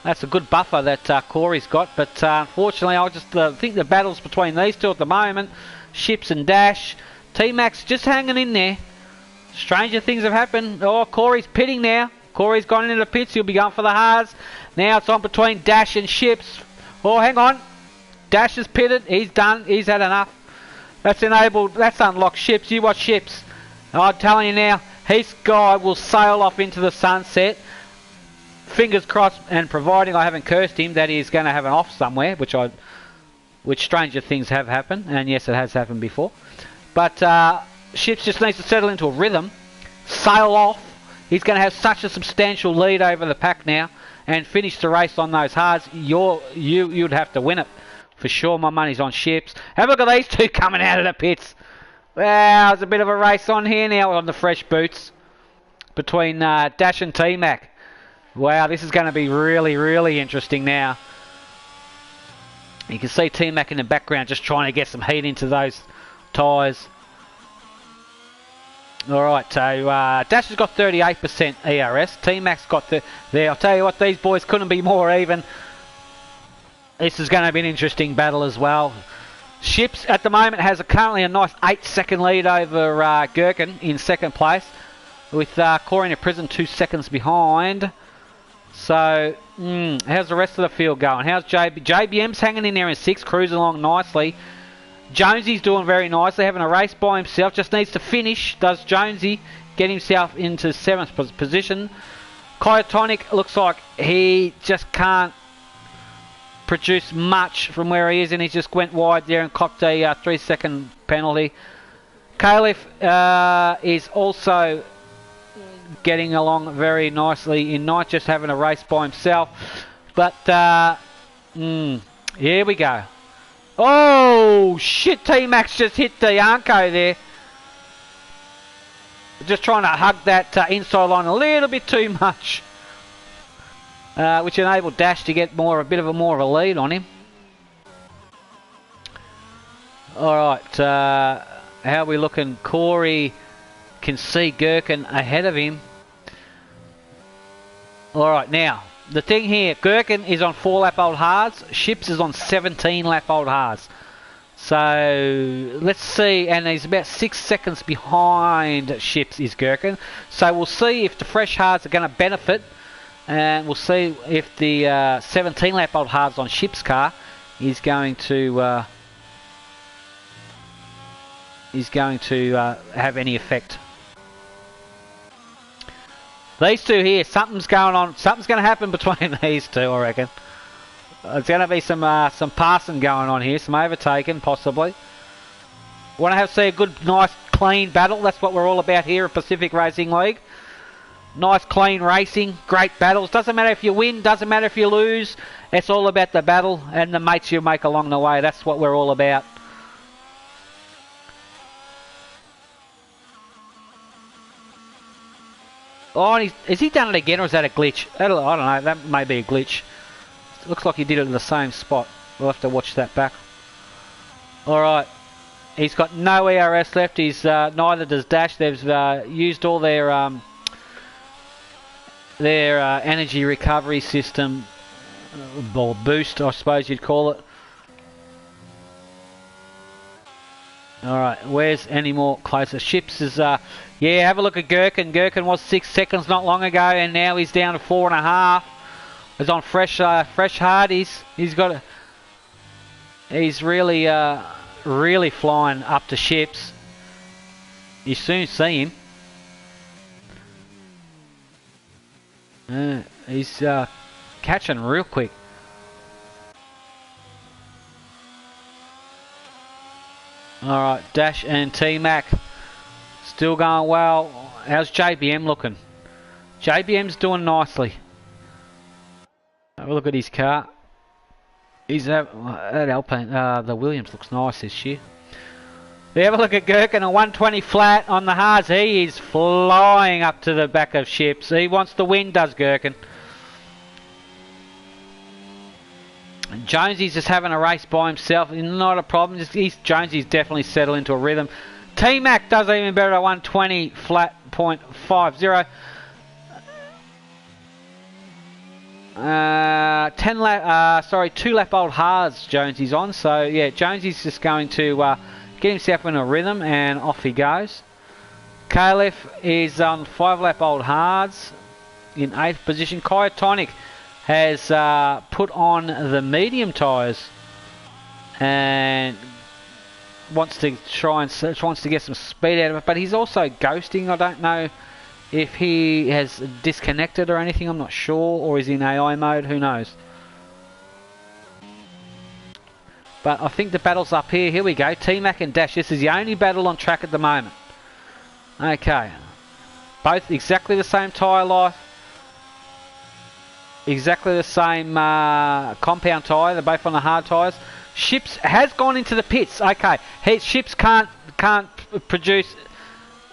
That's a good buffer that Corey's got, but unfortunately I just think the battle's between these two at the moment. Ships and Dash. T-Max just hanging in there. Stranger things have happened. Oh, Corey's pitting now. Corey's gone into the pits. He'll be going for the hards. Now it's on between Dash and Ships. Oh, hang on. Dash is pitted. He's done. He's had enough. That's enabled. That's unlocked Ships. You watch Ships. I'm telling you now, his guy will sail off into the sunset. Fingers crossed, and providing I haven't cursed him, that he's going to have an off somewhere, which stranger things have happened, and yes, it has happened before. But Ships just needs to settle into a rhythm, sail off. He's going to have such a substantial lead over the pack now, and finish the race on those hards. You'd have to win it for sure. My money's on Ships. Have a look at these two coming out of the pits. Well, there's a bit of a race on here now on the fresh boots between Dash and T-Mac. Wow, this is going to be really, really interesting now. You can see T-Mac in the background just trying to get some heat into those tyres. Alright, so Dash has got 38% ERS. T-Mac's got there. I'll tell you what, these boys couldn't be more even. This is going to be an interesting battle as well. Ships at the moment has currently a nice 8-second lead over Gherkin in second place, with Corey in a prison 2 seconds behind. So, how's the rest of the field going? How's JBM's hanging in there in 6th, cruising along nicely. Jonesy's doing very nicely, having a race by himself. Just needs to finish, does Jonesy, get himself into 7th position. Kyotonic looks like he just can't produce much from where he is, and he just went wide there and copped a 3-second penalty. Caliph is also getting along very nicely in 9th, just having a race by himself. But here we go. Oh shit, T-Max just hit the Arco there. Just trying to hug that inside line a little bit too much, which enabled Dash to get more of a lead on him. Alright, how are we looking? Corey can see Gherkin ahead of him. Alright, now, the thing here, Gherkin is on 4-lap-old hards, Ships is on 17-lap-old hards. So, let's see, and he's about 6 seconds behind Ships is Gherkin. So we'll see if the fresh hards are going to benefit, and we'll see if the 17-lap-old hards on Ships' car is going to have any effect. These two here, something's going on. Something's going to happen between these two, I reckon. There's going to be some passing going on here, some overtaking possibly. Want to see a good, nice, clean battle. That's what we're all about here at Pacific Racing League. Nice, clean racing, great battles. Doesn't matter if you win, doesn't matter if you lose. It's all about the battle and the mates you make along the way. That's what we're all about. Oh, has he done it again, or is that a glitch? I don't know, that may be a glitch. It looks like he did it in the same spot. We'll have to watch that back. Alright. He's got no ERS left. He's neither does Dash. They've used all their energy recovery system or boost, I suppose you'd call it. Alright, where's any more closer? Ships is, yeah, have a look at Gherkin. Gherkin was 6 seconds not long ago, and now he's down to 4.5. He's on fresh hardies. He's really, really flying up to Ships. You soon see him. He's catching real quick. Alright, Dash and T-Mac still going well. How's JBM looking? JBM's doing nicely. Have a look at his car. He's that Alpine, the Williams looks nice this year. We have a look at Gherkin, a 120 flat on the hards. He is flying up to the back of Ships. He wants the win, does Gherkin. Jonesy's just having a race by himself. Not a problem. Jonesy's definitely settled into a rhythm. T-Mac does even better at 120 flat .50. 2 lap old hards Jonesy's on. So yeah, Jonesy's just going to get himself in a rhythm, and off he goes. Caliph is on 5 lap old hards in 8th position. Kyotonic has put on the medium tyres and wants to get some speed out of it, but he's also ghosting. I don't know if he has disconnected or anything, I'm not sure, or is in AI mode, who knows. But I think the battle's up here. Here we go, T-Mac and Dash. This is the only battle on track at the moment. Okay, both exactly the same tyre life. Exactly the same compound tyre. They're both on the hard tyres. Ships has gone into the pits. Okay, Ships can't produce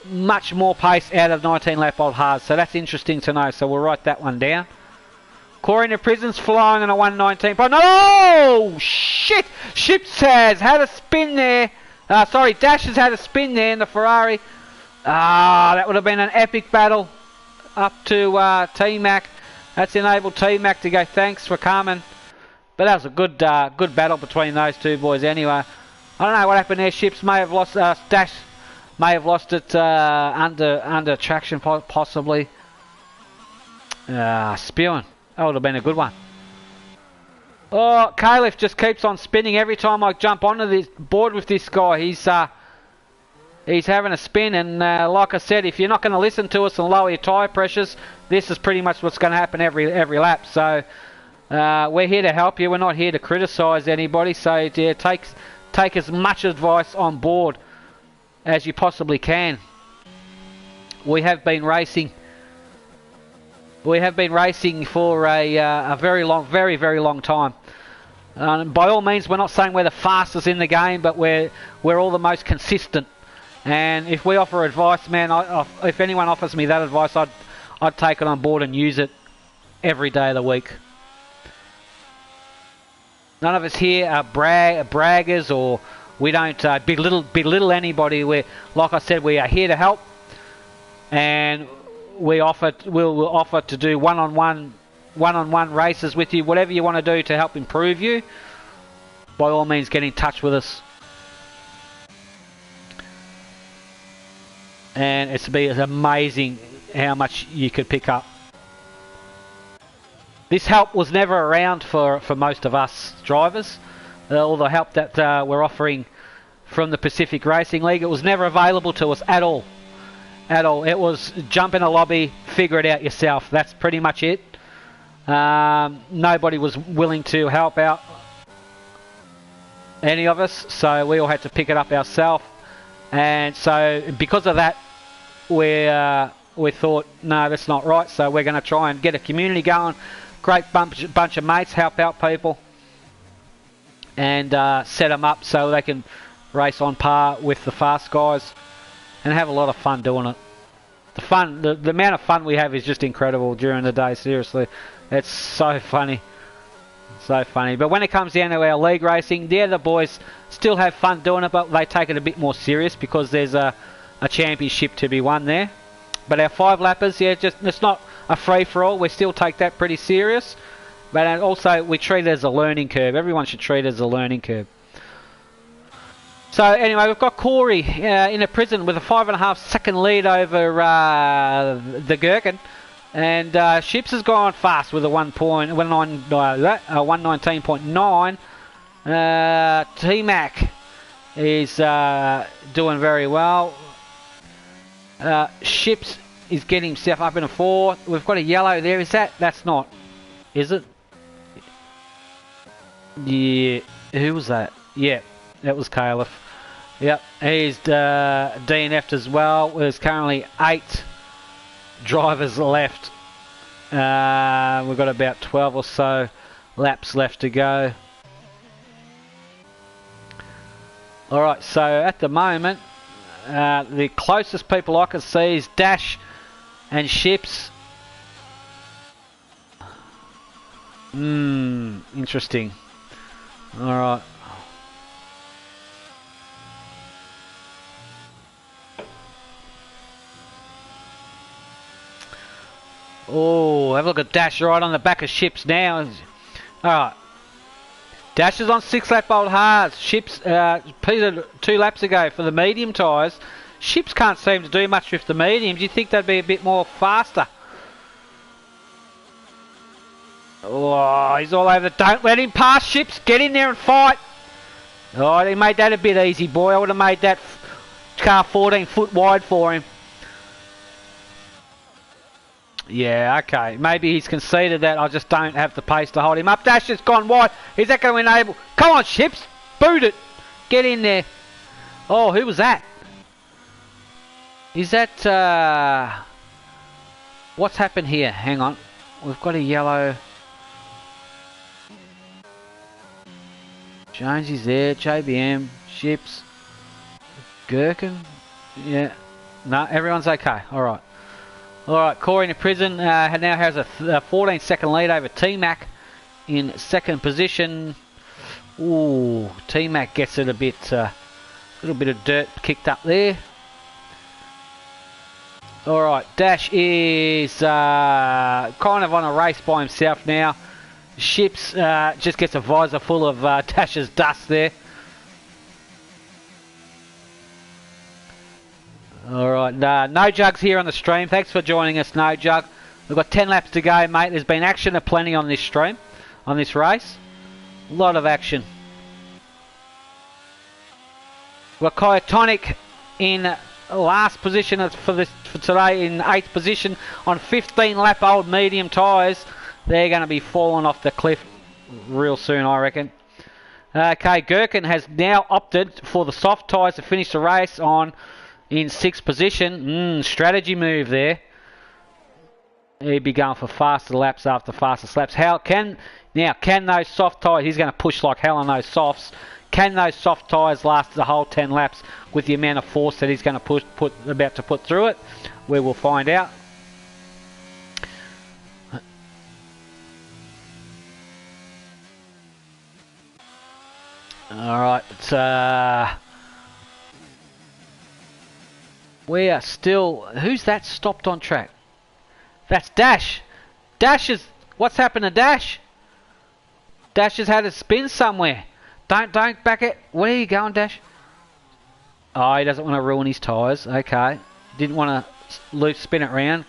much more pace out of 19 lap old hards, so that's interesting to know. So we'll write that one down. Corey in the prison's flying on a 119. But no, shit! Ships has had a spin there. Sorry, Dash has had a spin there in the Ferrari. That would have been an epic battle up to T-Mac. That's enabled T-Mac to go, thanks for coming. But that was a good battle between those two boys anyway. I don't know what happened there. Ships may have lost, Dash may have lost it under traction possibly. Spewing. That would have been a good one. Oh, Caliph just keeps on spinning every time I jump onto this board with this guy. He's having a spin, and like I said, if you're not going to listen to us and lower your tyre pressures, this is pretty much what's going to happen every lap. So we're here to help you. We're not here to criticise anybody. So yeah, take as much advice on board as you possibly can. We have been racing. We have been racing for a very long time. By all means, we're not saying we're the fastest in the game, but we're all the most consistent. And if we offer advice, man, if anyone offers me that advice, I'd take it on board and use it every day of the week. None of us here are braggers, or we don't belittle anybody. Like I said, we are here to help, and we'll offer to do one-on-one races with you. Whatever you want to do to help improve you, by all means, get in touch with us. And it's amazing how much you could pick up. This help was never around for most of us drivers. All the help that we're offering from the Pacific Racing League, it was never available to us at all. At all. It was jump in a lobby, figure it out yourself. That's pretty much it. Nobody was willing to help out any of us, so we all had to pick it up ourselves. And so because of that, we thought, no, that's not right. So we're going to try and get a community going. Great bunch of mates, help out people, and set them up so they can race on par with the fast guys and have a lot of fun doing it. The amount of fun we have is just incredible during the day. Seriously, it's so funny. So funny. But when it comes down to our league racing, the boys still have fun doing it, but they take it a bit more serious because there's a championship to be won there. But our 5 lappers, yeah, it's not a free-for-all. We still take that pretty serious, But also, we treat it as a learning curve. Everyone should treat it as a learning curve. So anyway, we've got Corey in a prison with a 5.5 second lead over the Gherkin. And Ships has gone fast with a 119.9. T-Mac is doing very well. Ships is getting himself up in a 4. We've got a yellow there. Is that? That's not. Is it? Yeah. Who was that? Yeah, that was Caliph. Yep, he's DNF'd as well. There's currently 8 drivers left. We've got about 12 or so laps left to go. Alright, so at the moment, the closest people I can see is Dash and Ships. Interesting. Alright. Oh, have a look at Dash right on the back of Ships now. Alright. Dash is on 6 lap old hards. Ships petered 2 laps ago for the medium tyres. Ships can't seem to do much with the mediums. You think they'd be a bit more faster? Oh, he's all over. Don't let him pass, Ships. Get in there and fight. Oh, he made that a bit easy, boy. I would have made that car 14 foot wide for him. Yeah, okay. Maybe he's conceded that. I just don't have the pace to hold him up. Dash has gone wide. Is that going to enable? Come on, Ships. Boot it. Get in there. Oh, who was that? Is that... what's happened here? Hang on. We've got a yellow... Jonesy's there. JBM. Ships. Gherkin. Yeah. No, everyone's okay. All right. Alright, Corey in prison now has a 14 second lead over T-Mac in second position. Ooh, T-Mac gets it a little bit of dirt kicked up there. Alright, Dash is kind of on a race by himself now. Ships just gets a visor full of Dash's dust there. Alright, No Jugs here on the stream. Thanks for joining us, No Jug. We've got 10 laps to go, mate. There's been action aplenty on this stream, on this race. A lot of action. We've got Kyotonic in last position for today, in 8th position on 15 lap old medium tyres. They're going to be falling off the cliff real soon, I reckon. Okay, Gherkin has now opted for the soft tyres to finish the race on in 6th position. Strategy move there. He'd be going for faster laps after fastest laps. Can those soft tyres, he's going to push like hell on those softs. Can those soft tyres last the whole 10 laps with the amount of force that he's going to about to put through it? We will find out. Alright, we are still... Who's that stopped on track? That's Dash. What's happened to Dash? Dash has had a spin somewhere. Don't back it. Where are you going, Dash? Oh, he doesn't want to ruin his tyres. Okay. Didn't want to spin it round.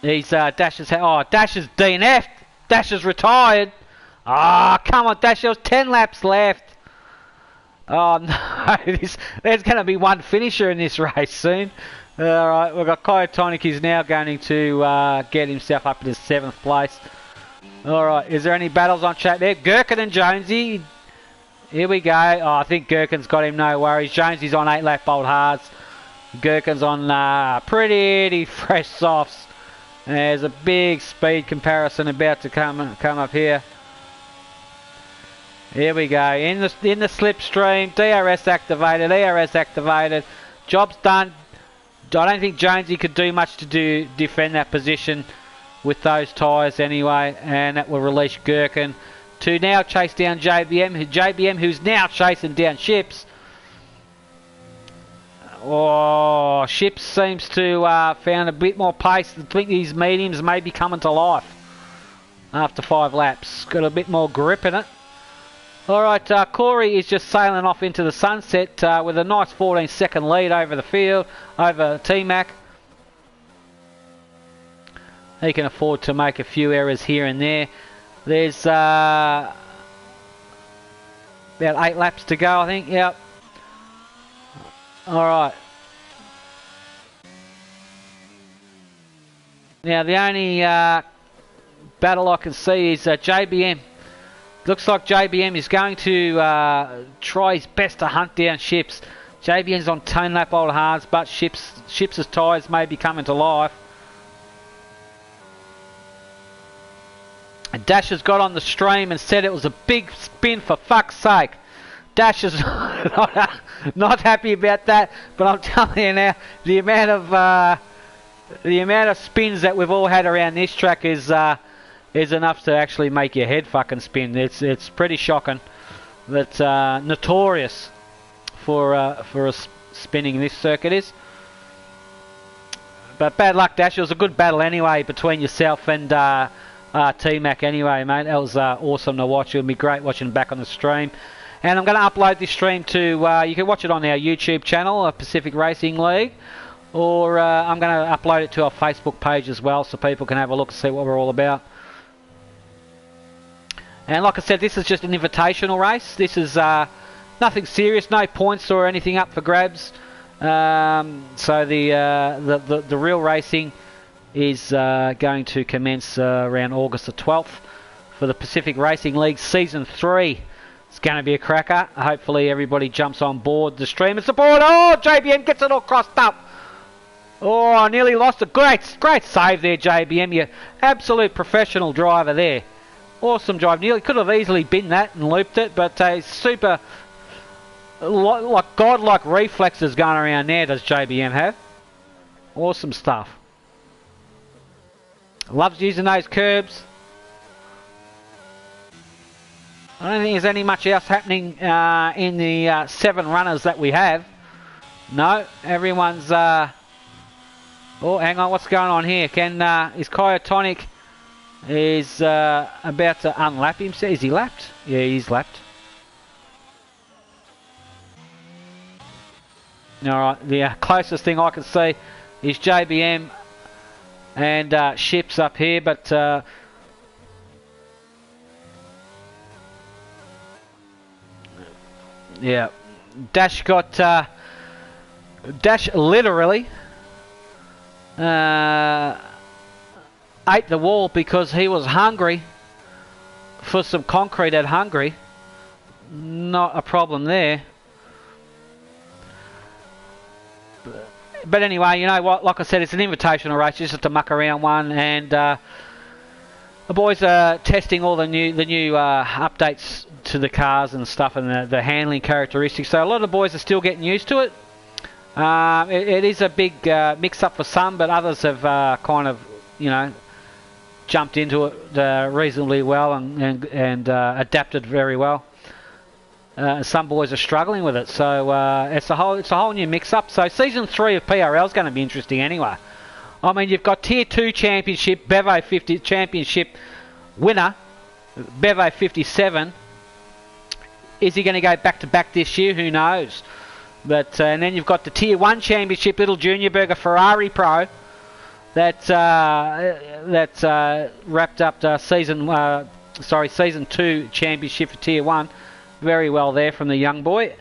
He's Dash is DNF'd. Dash is retired. Ah, oh, come on, Dash. There was 10 laps left. Oh no, there's going to be one finisher in this race soon. Alright, we've got Kyotonic. He's now going to get himself up into 7th place. Alright, is there any battles on track there? Gherkin and Jonesy. Here we go. Oh, I think Gherkin's got him, no worries. Jonesy's on 8 lap old hards. Gherkin's on pretty fresh softs. There's a big speed comparison about to come up here. Here we go, in the slipstream, DRS activated, job's done. I don't think Jonesy could do much to defend that position with those tyres anyway, and that will release Gherkin to now chase down JBM, who's now chasing down Ships. Oh, Ships seems to found a bit more pace. I think these mediums may be coming to life. after 5 laps. Got a bit more grip in it. Alright, Corey is just sailing off into the sunset with a nice 14-second lead over the field, over T-Mac. He can afford to make a few errors here and there. There's about 8 laps to go, I think. Yep. Alright. Now the only battle I can see is JBM. Looks like JBM is going to try his best to hunt down Ships. JBM's on 10 lap old hards, but Ships' tyres may be coming to life. And Dash has got on the stream and said it was a big spin, for fuck's sake. Dash is not happy about that, but I'm telling you now, the amount of spins that we've all had around this track is enough to actually make your head fucking spin. It's pretty shocking. That notorious for us spinning this circuit is. But bad luck, Dash. It was a good battle anyway between yourself and T-Mac anyway, mate. That was awesome to watch. It'll be great watching back on the stream. And I'm going to upload this stream to, you can watch it on our YouTube channel, Pacific Racing League, or I'm going to upload it to our Facebook page as well so people can have a look and see what we're all about. And like I said, this is just an invitational race. This is nothing serious, no points or anything up for grabs. So the real racing is going to commence around August the 12th for the Pacific Racing League Season 3. It's going to be a cracker. Hopefully everybody jumps on board the stream and support. Oh, JBM gets it all crossed up. Oh, I nearly lost it. Great save there, JBM. You absolute professional driver there. Awesome drive. Nearly could have easily been that and looped it, but super, like godlike reflexes going around there does JBM have. Awesome stuff. Loves using those curbs. I don't think there's any much else happening in the 7 runners that we have. No, everyone's... oh, hang on, what's going on here? Is Kyotonic is about to unlap himself? Is he lapped? Yeah, he's lapped. Alright, the closest thing I can see is JBM and Ships up here, but... yeah, Dash got Dash literally ate the wall because he was hungry for some concrete at Hungary. Not a problem there. But anyway, you know what? Like I said, it's an invitational race, just to muck around one, and the boys are testing all the new updates to the cars and stuff, and the handling characteristics. So a lot of the boys are still getting used to it. It is a big mix-up for some, but others have kind of, you know, jumped into it reasonably well and adapted very well. Some boys are struggling with it, so it's a whole new mix-up. So season 3 of PRL is going to be interesting anyway. I mean, you've got Tier 2 Championship, Bevo 50 Championship winner, Bevo 57. Is he going to go back-to-back this year? Who knows? But and then you've got the Tier 1 Championship, Little Junior Burger Ferrari Pro, that wrapped up season 2 Championship for Tier 1. Very well there from the young boy.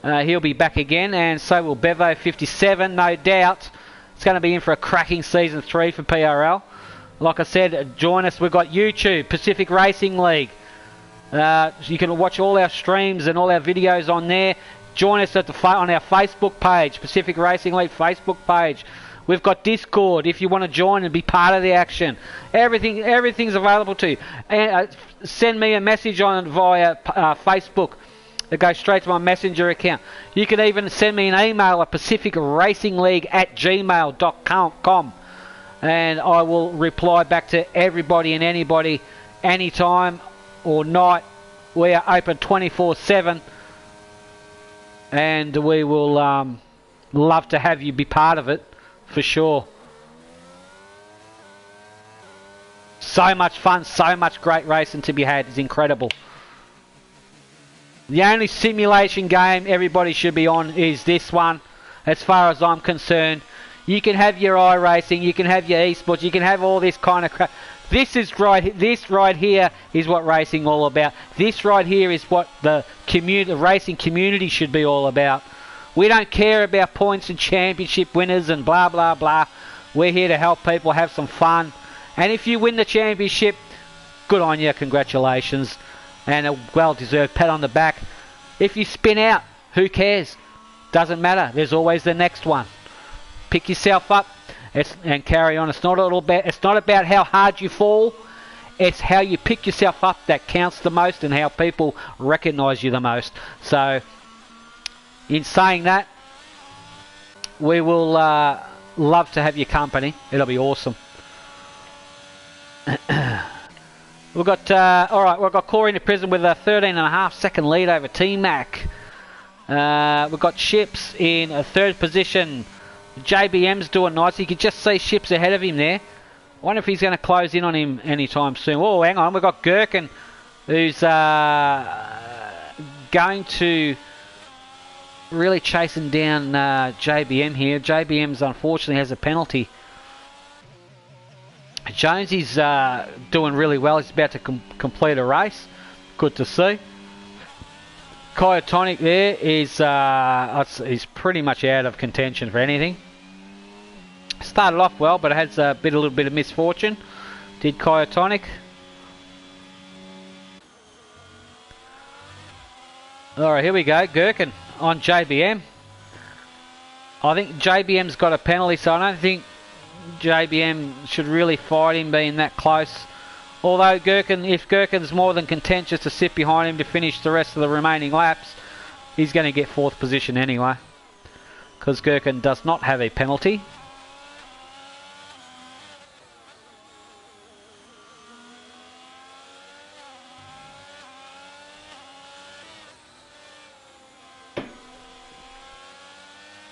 He'll be back again, and so will Bevo 57, no doubt. It's going to be in for a cracking season 3 for PRL. Like I said, join us. We've got YouTube, Pacific Racing League. You can watch all our streams and all our videos on there. Join us on our Facebook page, Pacific Racing League Facebook page. We've got Discord if you want to join and be part of the action. Everything's available to you. And send me a message via Facebook. It goes straight to my messenger account. You can even send me an email at pacificracingleague@gmail.com, and I will reply back to everybody and anybody anytime or night. We are open 24/7, and we will love to have you be part of it for sure. So much fun, so much great racing to be had. It's incredible. The only simulation game everybody should be on is this one, as far as I'm concerned. You can have your iRacing, you can have your esports, you can have all this kind of crap. This right here is what racing all about. This right here is what the racing community should be all about. We don't care about points and championship winners and blah blah blah. We're here to help people have some fun. And if you win the championship, good on you, congratulations. And a well-deserved pat on the back. If you spin out, who cares? Doesn't matter. There's always the next one. Pick yourself up and carry on. It's not about how hard you fall. It's how you pick yourself up that counts the most, and how people recognise you the most. So, in saying that, we will love to have your company. It'll be awesome. We've got, we've got Corey in the prison with a 13.5 second lead over T-Mac. We've got Ships in a third position. JBM's doing nice. You can just see Ships ahead of him there. I wonder if he's going to close in on him anytime soon. Oh, hang on. We've got Gherkin, who's going to really chasing down JBM here. JBM's unfortunately has a penalty. Jonesy's doing really well. He's about to complete a race. Good to see. Kyotonic there is he's pretty much out of contention for anything. Started off well, but it has a little bit of misfortune. Did Kyotonic. Alright, here we go. Gherkin on JBM. I think JBM's got a penalty, so I don't think JBM should really fight him being that close. Although if Gherkin's more than contentious to sit behind him to finish the rest of the remaining laps, he's going to get 4th position anyway, because Gherkin does not have a penalty.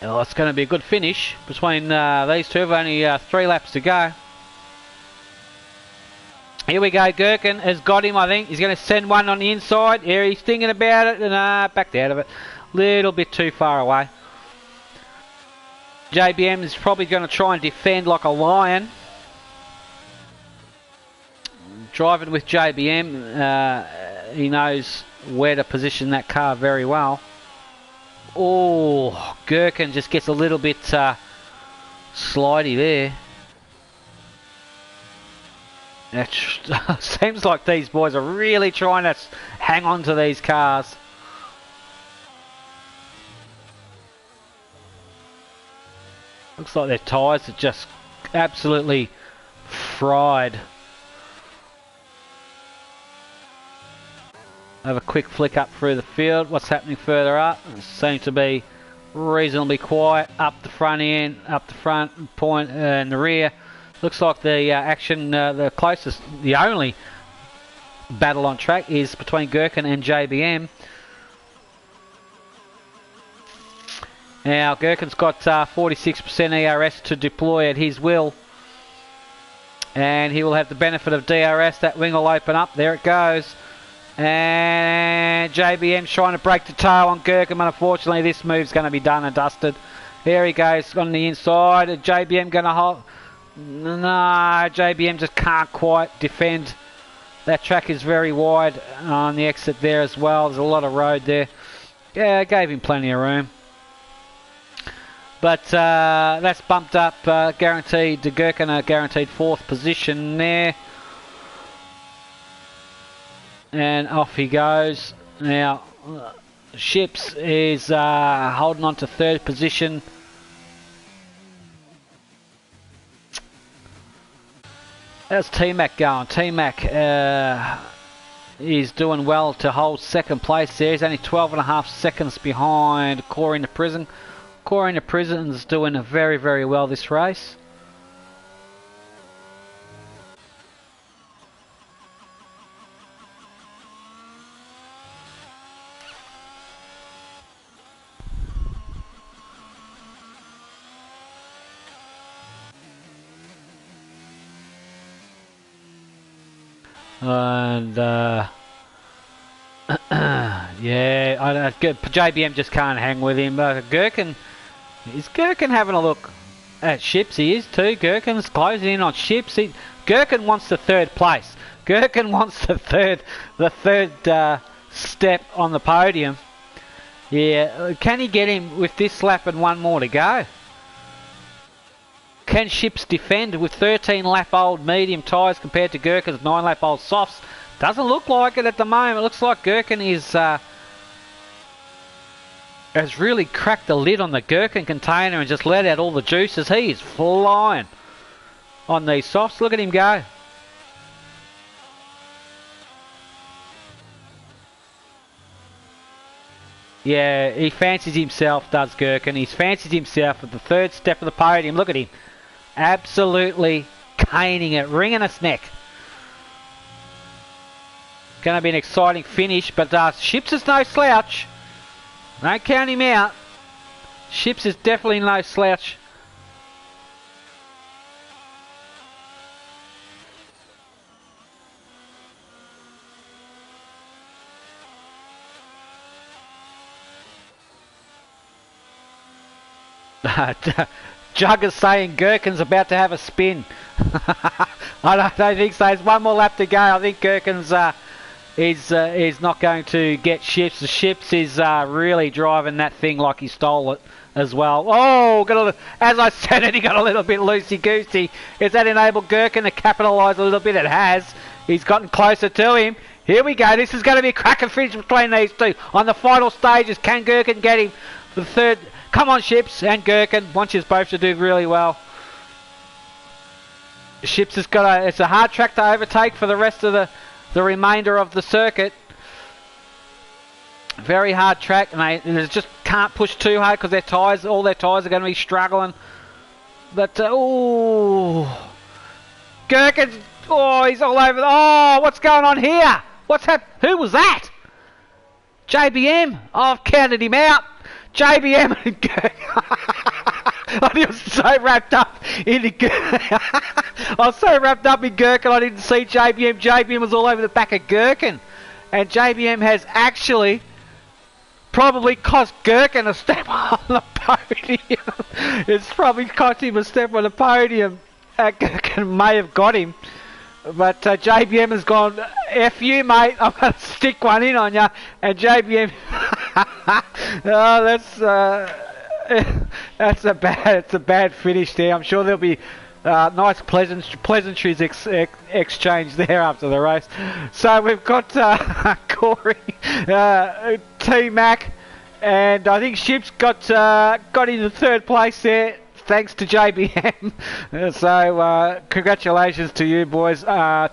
Well, it's going to be a good finish between these two. Only 3 laps to go. Here we go. Gherkin has got him, I think. He's going to send one on the inside. Here he's thinking about it, and backed out of it. Little bit too far away. JBM is probably going to try and defend like a lion. Driving with JBM, he knows where to position that car very well. Oh, Gherkin just gets a little bit slidey there. It seems like these boys are really trying to hang on to these cars. Looks like their tyres are just absolutely fried. Have a quick flick up through the field. What's happening further up? It seems to be reasonably quiet. Up the front end, up the front point and the rear. Looks like the action, the closest, the only battle on track is between Gherkin and JBM. Now Gherkin's got 46% ERS to deploy at his will, and he will have the benefit of DRS. That wing will open up. There it goes. And JBM's trying to break the tail on Gherkin, but unfortunately this move's going to be done and dusted. There he goes on the inside. JBM going to hold. No, JBM just can't quite defend. That track is very wide on the exit there as well. There's a lot of road there. Yeah, it gave him plenty of room. But that's bumped up, guaranteed to Gherkin, a guaranteed 4th position there. And off he goes. Now, Ships is holding on to 3rd position. How's T-Mac going? T-Mac is doing well to hold 2nd place there. He's only 12.5 seconds behind Corey in the prison. Corey in the prison's doing very, very well this race. And yeah, I don't know, JBM just can't hang with him. Gherkin, is Gherkin having a look at Ships? He is too. Gherkin's closing in on Ships. Gherkin wants the third place. Gherkin wants the third step on the podium. Yeah, can he get him with this lap and one more to go? Can Ships defend with 13-lap-old medium tyres compared to Gherkin's 9-lap-old softs? Doesn't look like it at the moment. It looks like Gherkin has really cracked the lid on the Gherkin container and just let out all the juices. He is flying on these softs. Look at him go. Yeah, he fancies himself, does Gherkin. He's fancied himself at the third step of the podium. Look at him. Absolutely caning it, wringing its neck. Going to be an exciting finish, but Ships is no slouch. Don't count him out. Ships is definitely no slouch. Jug is saying Gherkin's about to have a spin. I don't think so. There's one more lap to go. I think Gherkin's is not going to get Ships. The Ships is really driving that thing like he stole it as well. Oh, as I said it, he got a little bit loosey-goosey. Has that enabled Gherkin to capitalise a little bit? It has. He's gotten closer to him. Here we go. This is going to be a cracker finish between these two. On the final stages, can Gherkin get him for the third? Come on, Ships and Gherkin. Want you both to do really well. Ships has got it's a hard track to overtake for the rest of the remainder of the circuit. Very hard track, and they just can't push too hard because all their tyres are going to be struggling. But Gherkin, he's all over. What's going on here? What's happened? Who was that? JBM. I've counted him out. JBM and Gherkin. I was so wrapped up in Gherkin. I didn't see JBM. JBM was all over the back of Gherkin, and JBM has actually probably cost Gherkin a step on the podium. It's probably cost him a step on the podium. Gherkin may have got him, but JBM has gone, F you, mate. I'm going to stick one in on you. And JBM, that's a bad finish there. I'm sure there'll be nice pleasantries exchanged there after the race. So we've got Corey, T-Mac, and I think Ships got into third place there, thanks to JBM. So congratulations to you boys.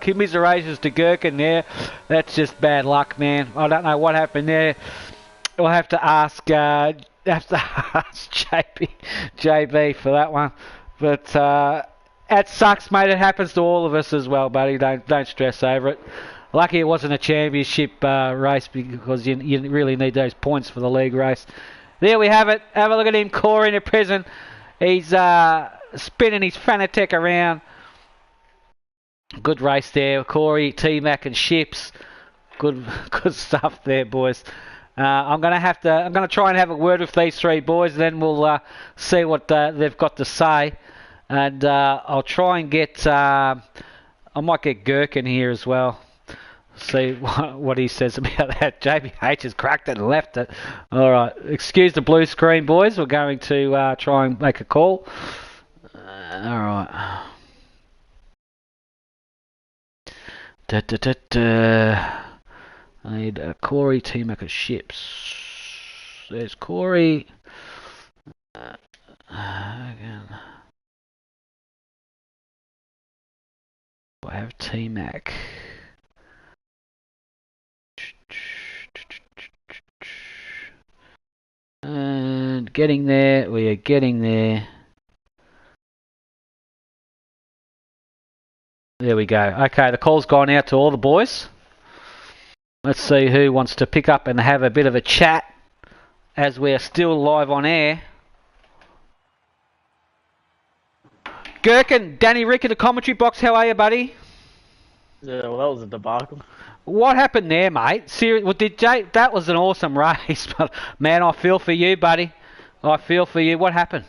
Commiserations to Gherkin there. That's just bad luck, man. I don't know what happened there. We'll have to ask JB for that one. But that sucks, mate. It happens to all of us as well, buddy. Don't stress over it. Lucky it wasn't a championship race, because you really need those points for the league race. There we have it. Have a look at him, Corey, in the prison. He's spinning his Fanatec around. Good race there, Corey, T-Mac and Ships. Good stuff there, boys. I'm gonna try and have a word with these three boys, then we'll see what they've got to say, and I'll try and get. I might get Gherkin here as well. See what he says about that. JBH has cracked it and left it. All right, excuse the blue screen, boys. We're going to try and make a call. All right. I need Corey, T-Mac, and Ships. There's Corey. Again. I have T-Mac. And getting there. We are getting there. There we go. Okay, the call's gone out to all the boys. Let's see who wants to pick up and have a bit of a chat as we're still live on air. Gherkin, Danny Rick in the commentary box. How are you, buddy? Yeah, well, that was a debacle. What happened there, mate? Well, did Jay? That was an awesome race, but man, I feel for you, buddy. I feel for you. What happened?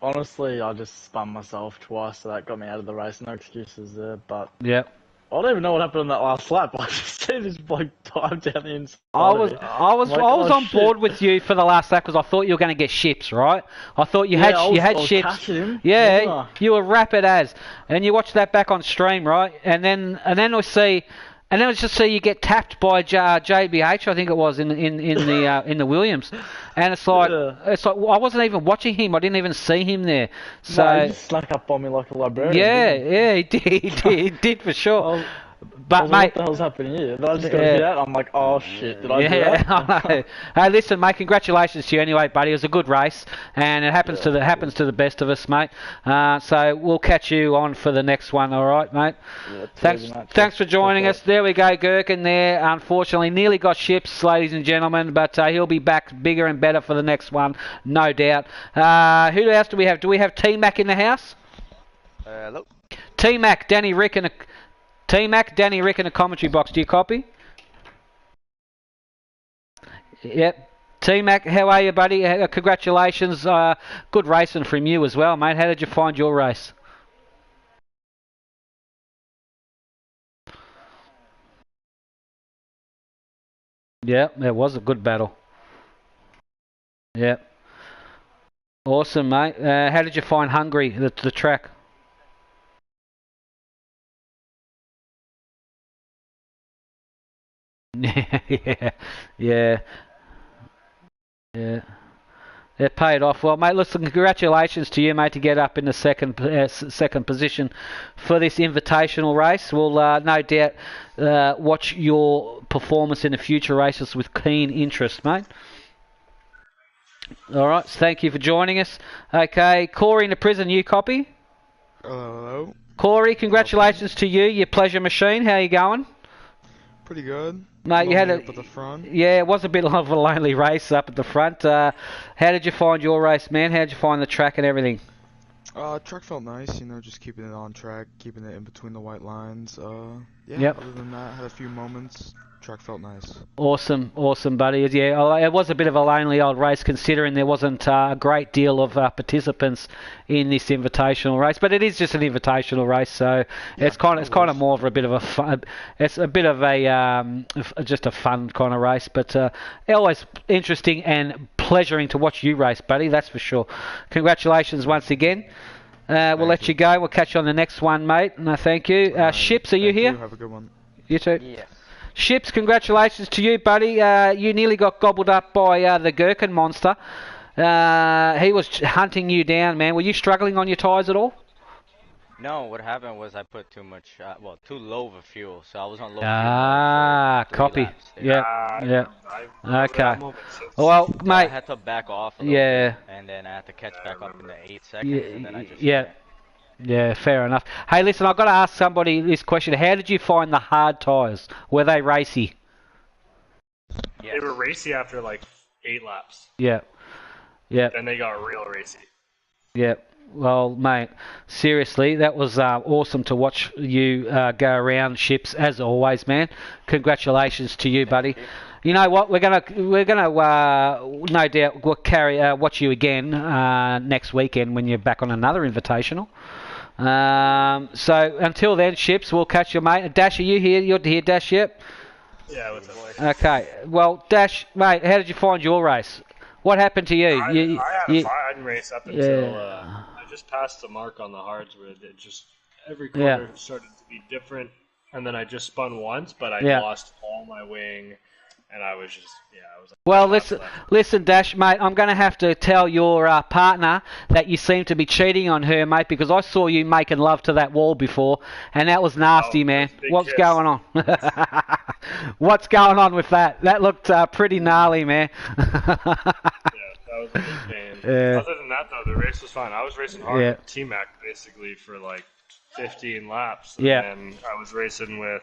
Honestly, I just spun myself twice, so that got me out of the race. No excuses there, but Yeah. I don't even know what happened on that last lap. I just see this bloke dive down the inside I of was me. I I'm was like, I was oh on shit. board with you for the last lap because I thought you were going to get ships, right? I thought Yeah, you I had was ships. catching him, wasn't Yeah, I? you were rapid as, and you watched that back on stream, right? And then we see, and then we just see you get tapped by JBH, I think it was in the Williams, and Yeah. it's like I wasn't even watching him. I didn't even see him there. No, he So just snuck up on me like a librarian, yeah, didn't yeah, he did, he did for he? sure. I But was like, mate. what the hell's happening here? Then I just got a hit Yeah. out. I'm like, oh shit, did I do Yeah, I know. that? Hey, listen, mate. Congratulations to you, anyway, buddy. It was a good race, and it happens Yeah, happens to the best of us, mate. So we'll catch you on for the next one. All right, mate. yeah, too easy, Thanks, mate. thanks for joining Appreciate us. There we go, Gherkin. There, unfortunately, nearly got ships, ladies and gentlemen, but he'll be back bigger and better for the next one, no doubt. Who else do we have? Do we have T Mac in the house? Hello. T Mac, Danny Rick, and T Mac, Danny Rick in the commentary box. Do you copy? Yep. T-Mac, how are you, buddy? Congratulations. Good racing from you as well, mate. How did you find your race? Yeah, it was a good battle. Yeah. Awesome, mate. How did you find Hungary, the track? Yeah, yeah, yeah. It paid off well, mate. Listen, congratulations to you, mate, to get up in the second position for this invitational race. We'll no doubt watch your performance in the future races with keen interest, mate. All right, so thank you for joining us. Okay, Corey in the prison, you copy? Hello. Corey, congratulations to you, your pleasure machine. How you going? Pretty good. Mate, you had Lonely up at the front. yeah, it was a bit of a lonely race up at the front. How did you find your race, man? How did you find the track and everything? Track felt nice, just keeping it on track, keeping it in between the white lines. Yeah, Yep. other than that, had a few moments. Track felt nice. Awesome, awesome, buddy. Yeah, it was a bit of a lonely old race considering there wasn't a great deal of participants in this invitational race, but it is just an invitational race, so Yeah, it's kind it of was. more of a bit of a fun. It's a bit of a just a fun kind of race, but always interesting and pleasuring to watch you race, buddy. That's for sure. Congratulations once again. We'll let you go. We'll catch you on the next one, mate. No, thank you. Alright, Ships, are you thank here? Have a good one. You too. Yes. Ships, congratulations to you, buddy. You nearly got gobbled up by the Gherkin monster. He was hunting you down, man. Were you struggling on your tyres at all? No, what happened was I put too much, too low of a fuel, so I was on low fuel Ah, mode for 3 copy. laps there. Yeah, yeah. I remember Okay. that moment. Well, So I mate. had to back off a little Yeah, bit, and then I had to catch Yeah, I back up in remember. the 8 seconds, and then I yeah, just, yeah, yeah. Fair enough. Hey, listen, I've got to ask somebody this question. How did you find the hard tyres? Were they racy? They yes. were racy after like 8 laps. Yeah, yeah. Then they got real racy. Yeah, well, mate, seriously, that was awesome to watch you go around Ships as always, man. Congratulations to you, buddy. You know what? We're gonna no doubt watch you again next weekend when you're back on another invitational. So until then, Ships, we'll catch you, mate. Dash, are you here? You're here, Dash, yep. Yeah, what's up? Okay. Well, Dash, mate, how did you find your race? What happened to you? I had a fine race up until Yeah. I just passed the mark on the hards where it just every Yeah. corner started to be different, and then I just spun once, but I Yeah. lost all my wing, and I was just I was like, Well, 10 laps listen, left. listen, Dash, mate. I'm going to have to tell your partner that you seem to be cheating on her, mate, because I saw you making love to that wall before, and that was nasty, Oh, man. that's a big What's kiss. going on? What's going on with that? That looked pretty gnarly, man. Yeah, that was a big pain. Yeah. Other than that, though, the race was fine. I was racing hard Yeah. with T-Mac basically for like 15 laps. And Yeah. then I was racing with,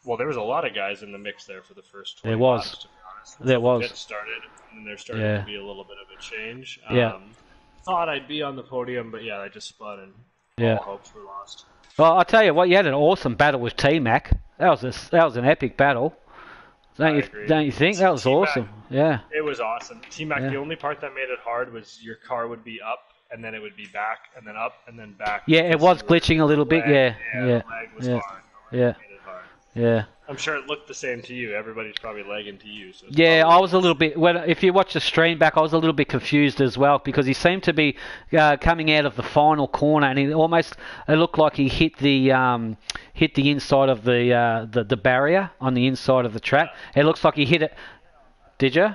well, there was a lot of guys in the mix there for the first 20 There was. laps, to be honest. There Until the was. pit started, and there started Yeah. to be a little bit of a change. Yeah. Thought I'd be on the podium, but yeah, I just spun and Yeah. all hopes were lost. Well, I'll tell you what, you had an awesome battle with T-Mac. That was an epic battle. Don't you think? That was T-Mac, awesome. Yeah. It was awesome. T-Mac, Yeah. the only part that made it hard was your car would be up, and then it would be back, and then up, and then back. Yeah, it was glitching a little bit. Yeah. The lag was hard. The lag made it hard. Yeah. I'm sure it looked the same to you. Everybody's probably lagging to you. So Yeah, I was a little bit. Well, if you watch the stream back, I was a little bit confused as well because he seemed to be coming out of the final corner, and it looked like he hit the inside of the barrier on the inside of the track. It looks like he hit it. Did you?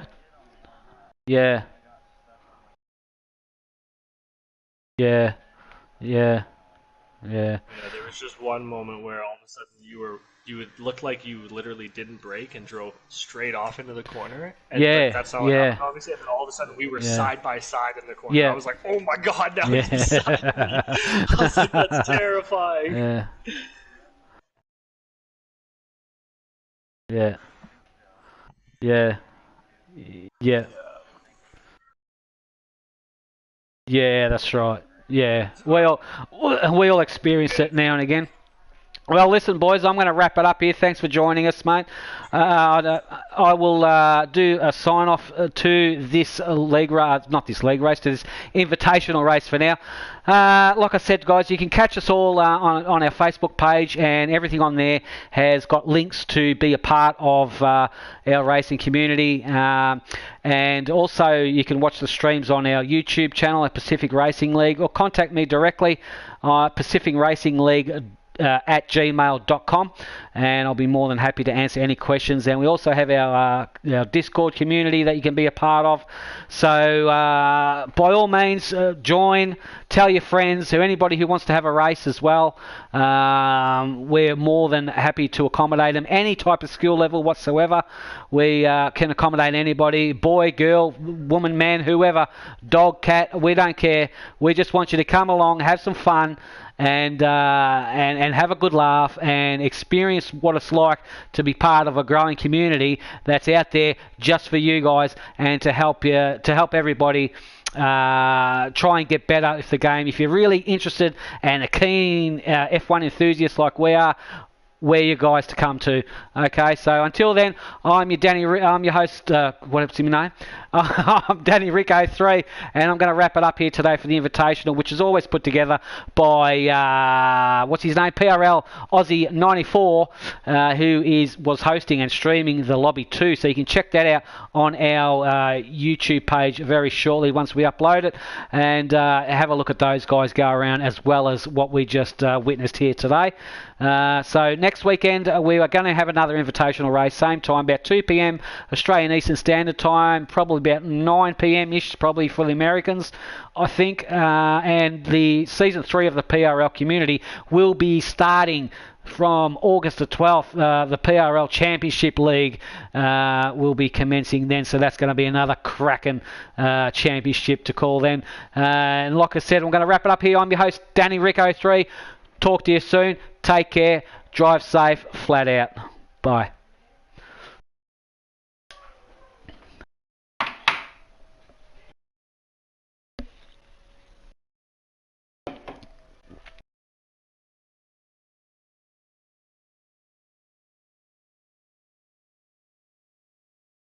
Yeah. Yeah. Yeah. Yeah. Yeah, there was just one moment where all of a sudden you would look like you literally didn't brake and drove straight off into the corner. And Yeah, that's not what happened, obviously. And then all of a sudden we were side by side in the corner. Yeah. I was like, oh my god, now he's beside me. I was like, that's terrifying. Yeah. Yeah. Yeah. Yeah. Yeah, that's right. Yeah. We all experience it now and again. Well, listen, boys, I'm going to wrap it up here. Thanks for joining us, mate. I will do a sign-off to this league race, not this league race, to this invitational race for now. Like I said, guys, you can catch us all on our Facebook page, and everything on there has got links to be a part of our racing community. And also, you can watch the streams on our YouTube channel at Pacific Racing League, or contact me directly, Pacific Racing League at gmail.com, and I'll be more than happy to answer any questions. And we also have our Discord community that you can be a part of, so by all means join, tell your friends, or anybody who wants to have a race as well. We're more than happy to accommodate them, any type of skill level whatsoever. We can accommodate anybody, boy, girl, woman, man, whoever, dog, cat, we don't care. We just want you to come along, have some fun, and have a good laugh and experience what it's like to be part of a growing community that's out there just for you guys, and to help everybody try and get better at the game. If you're really interested and a keen F1 enthusiast like we are, we're you guys to come to. Okay, so until then, I'm your host, what's your name? I'm Danny Rico 3, and I'm going to wrap it up here today for the Invitational, which is always put together by, what's his name? PRL Aussie 94, who was hosting and streaming the Lobby 2, so you can check that out on our YouTube page very shortly once we upload it, and have a look at those guys go around, as well as what we just witnessed here today. So next weekend we are going to have another invitational race, same time, about 2 p.m. Australian Eastern Standard Time, probably about 9 p.m.-ish, probably for the Americans, I think. And the Season 3 of the PRL community will be starting from August the 12th. The PRL Championship League will be commencing then, so that's going to be another cracking championship to call then. And like I said, I'm going to wrap it up here. I'm your host, Danny Rico 3. Talk to you soon. Take care. Drive safe. Flat out. Bye.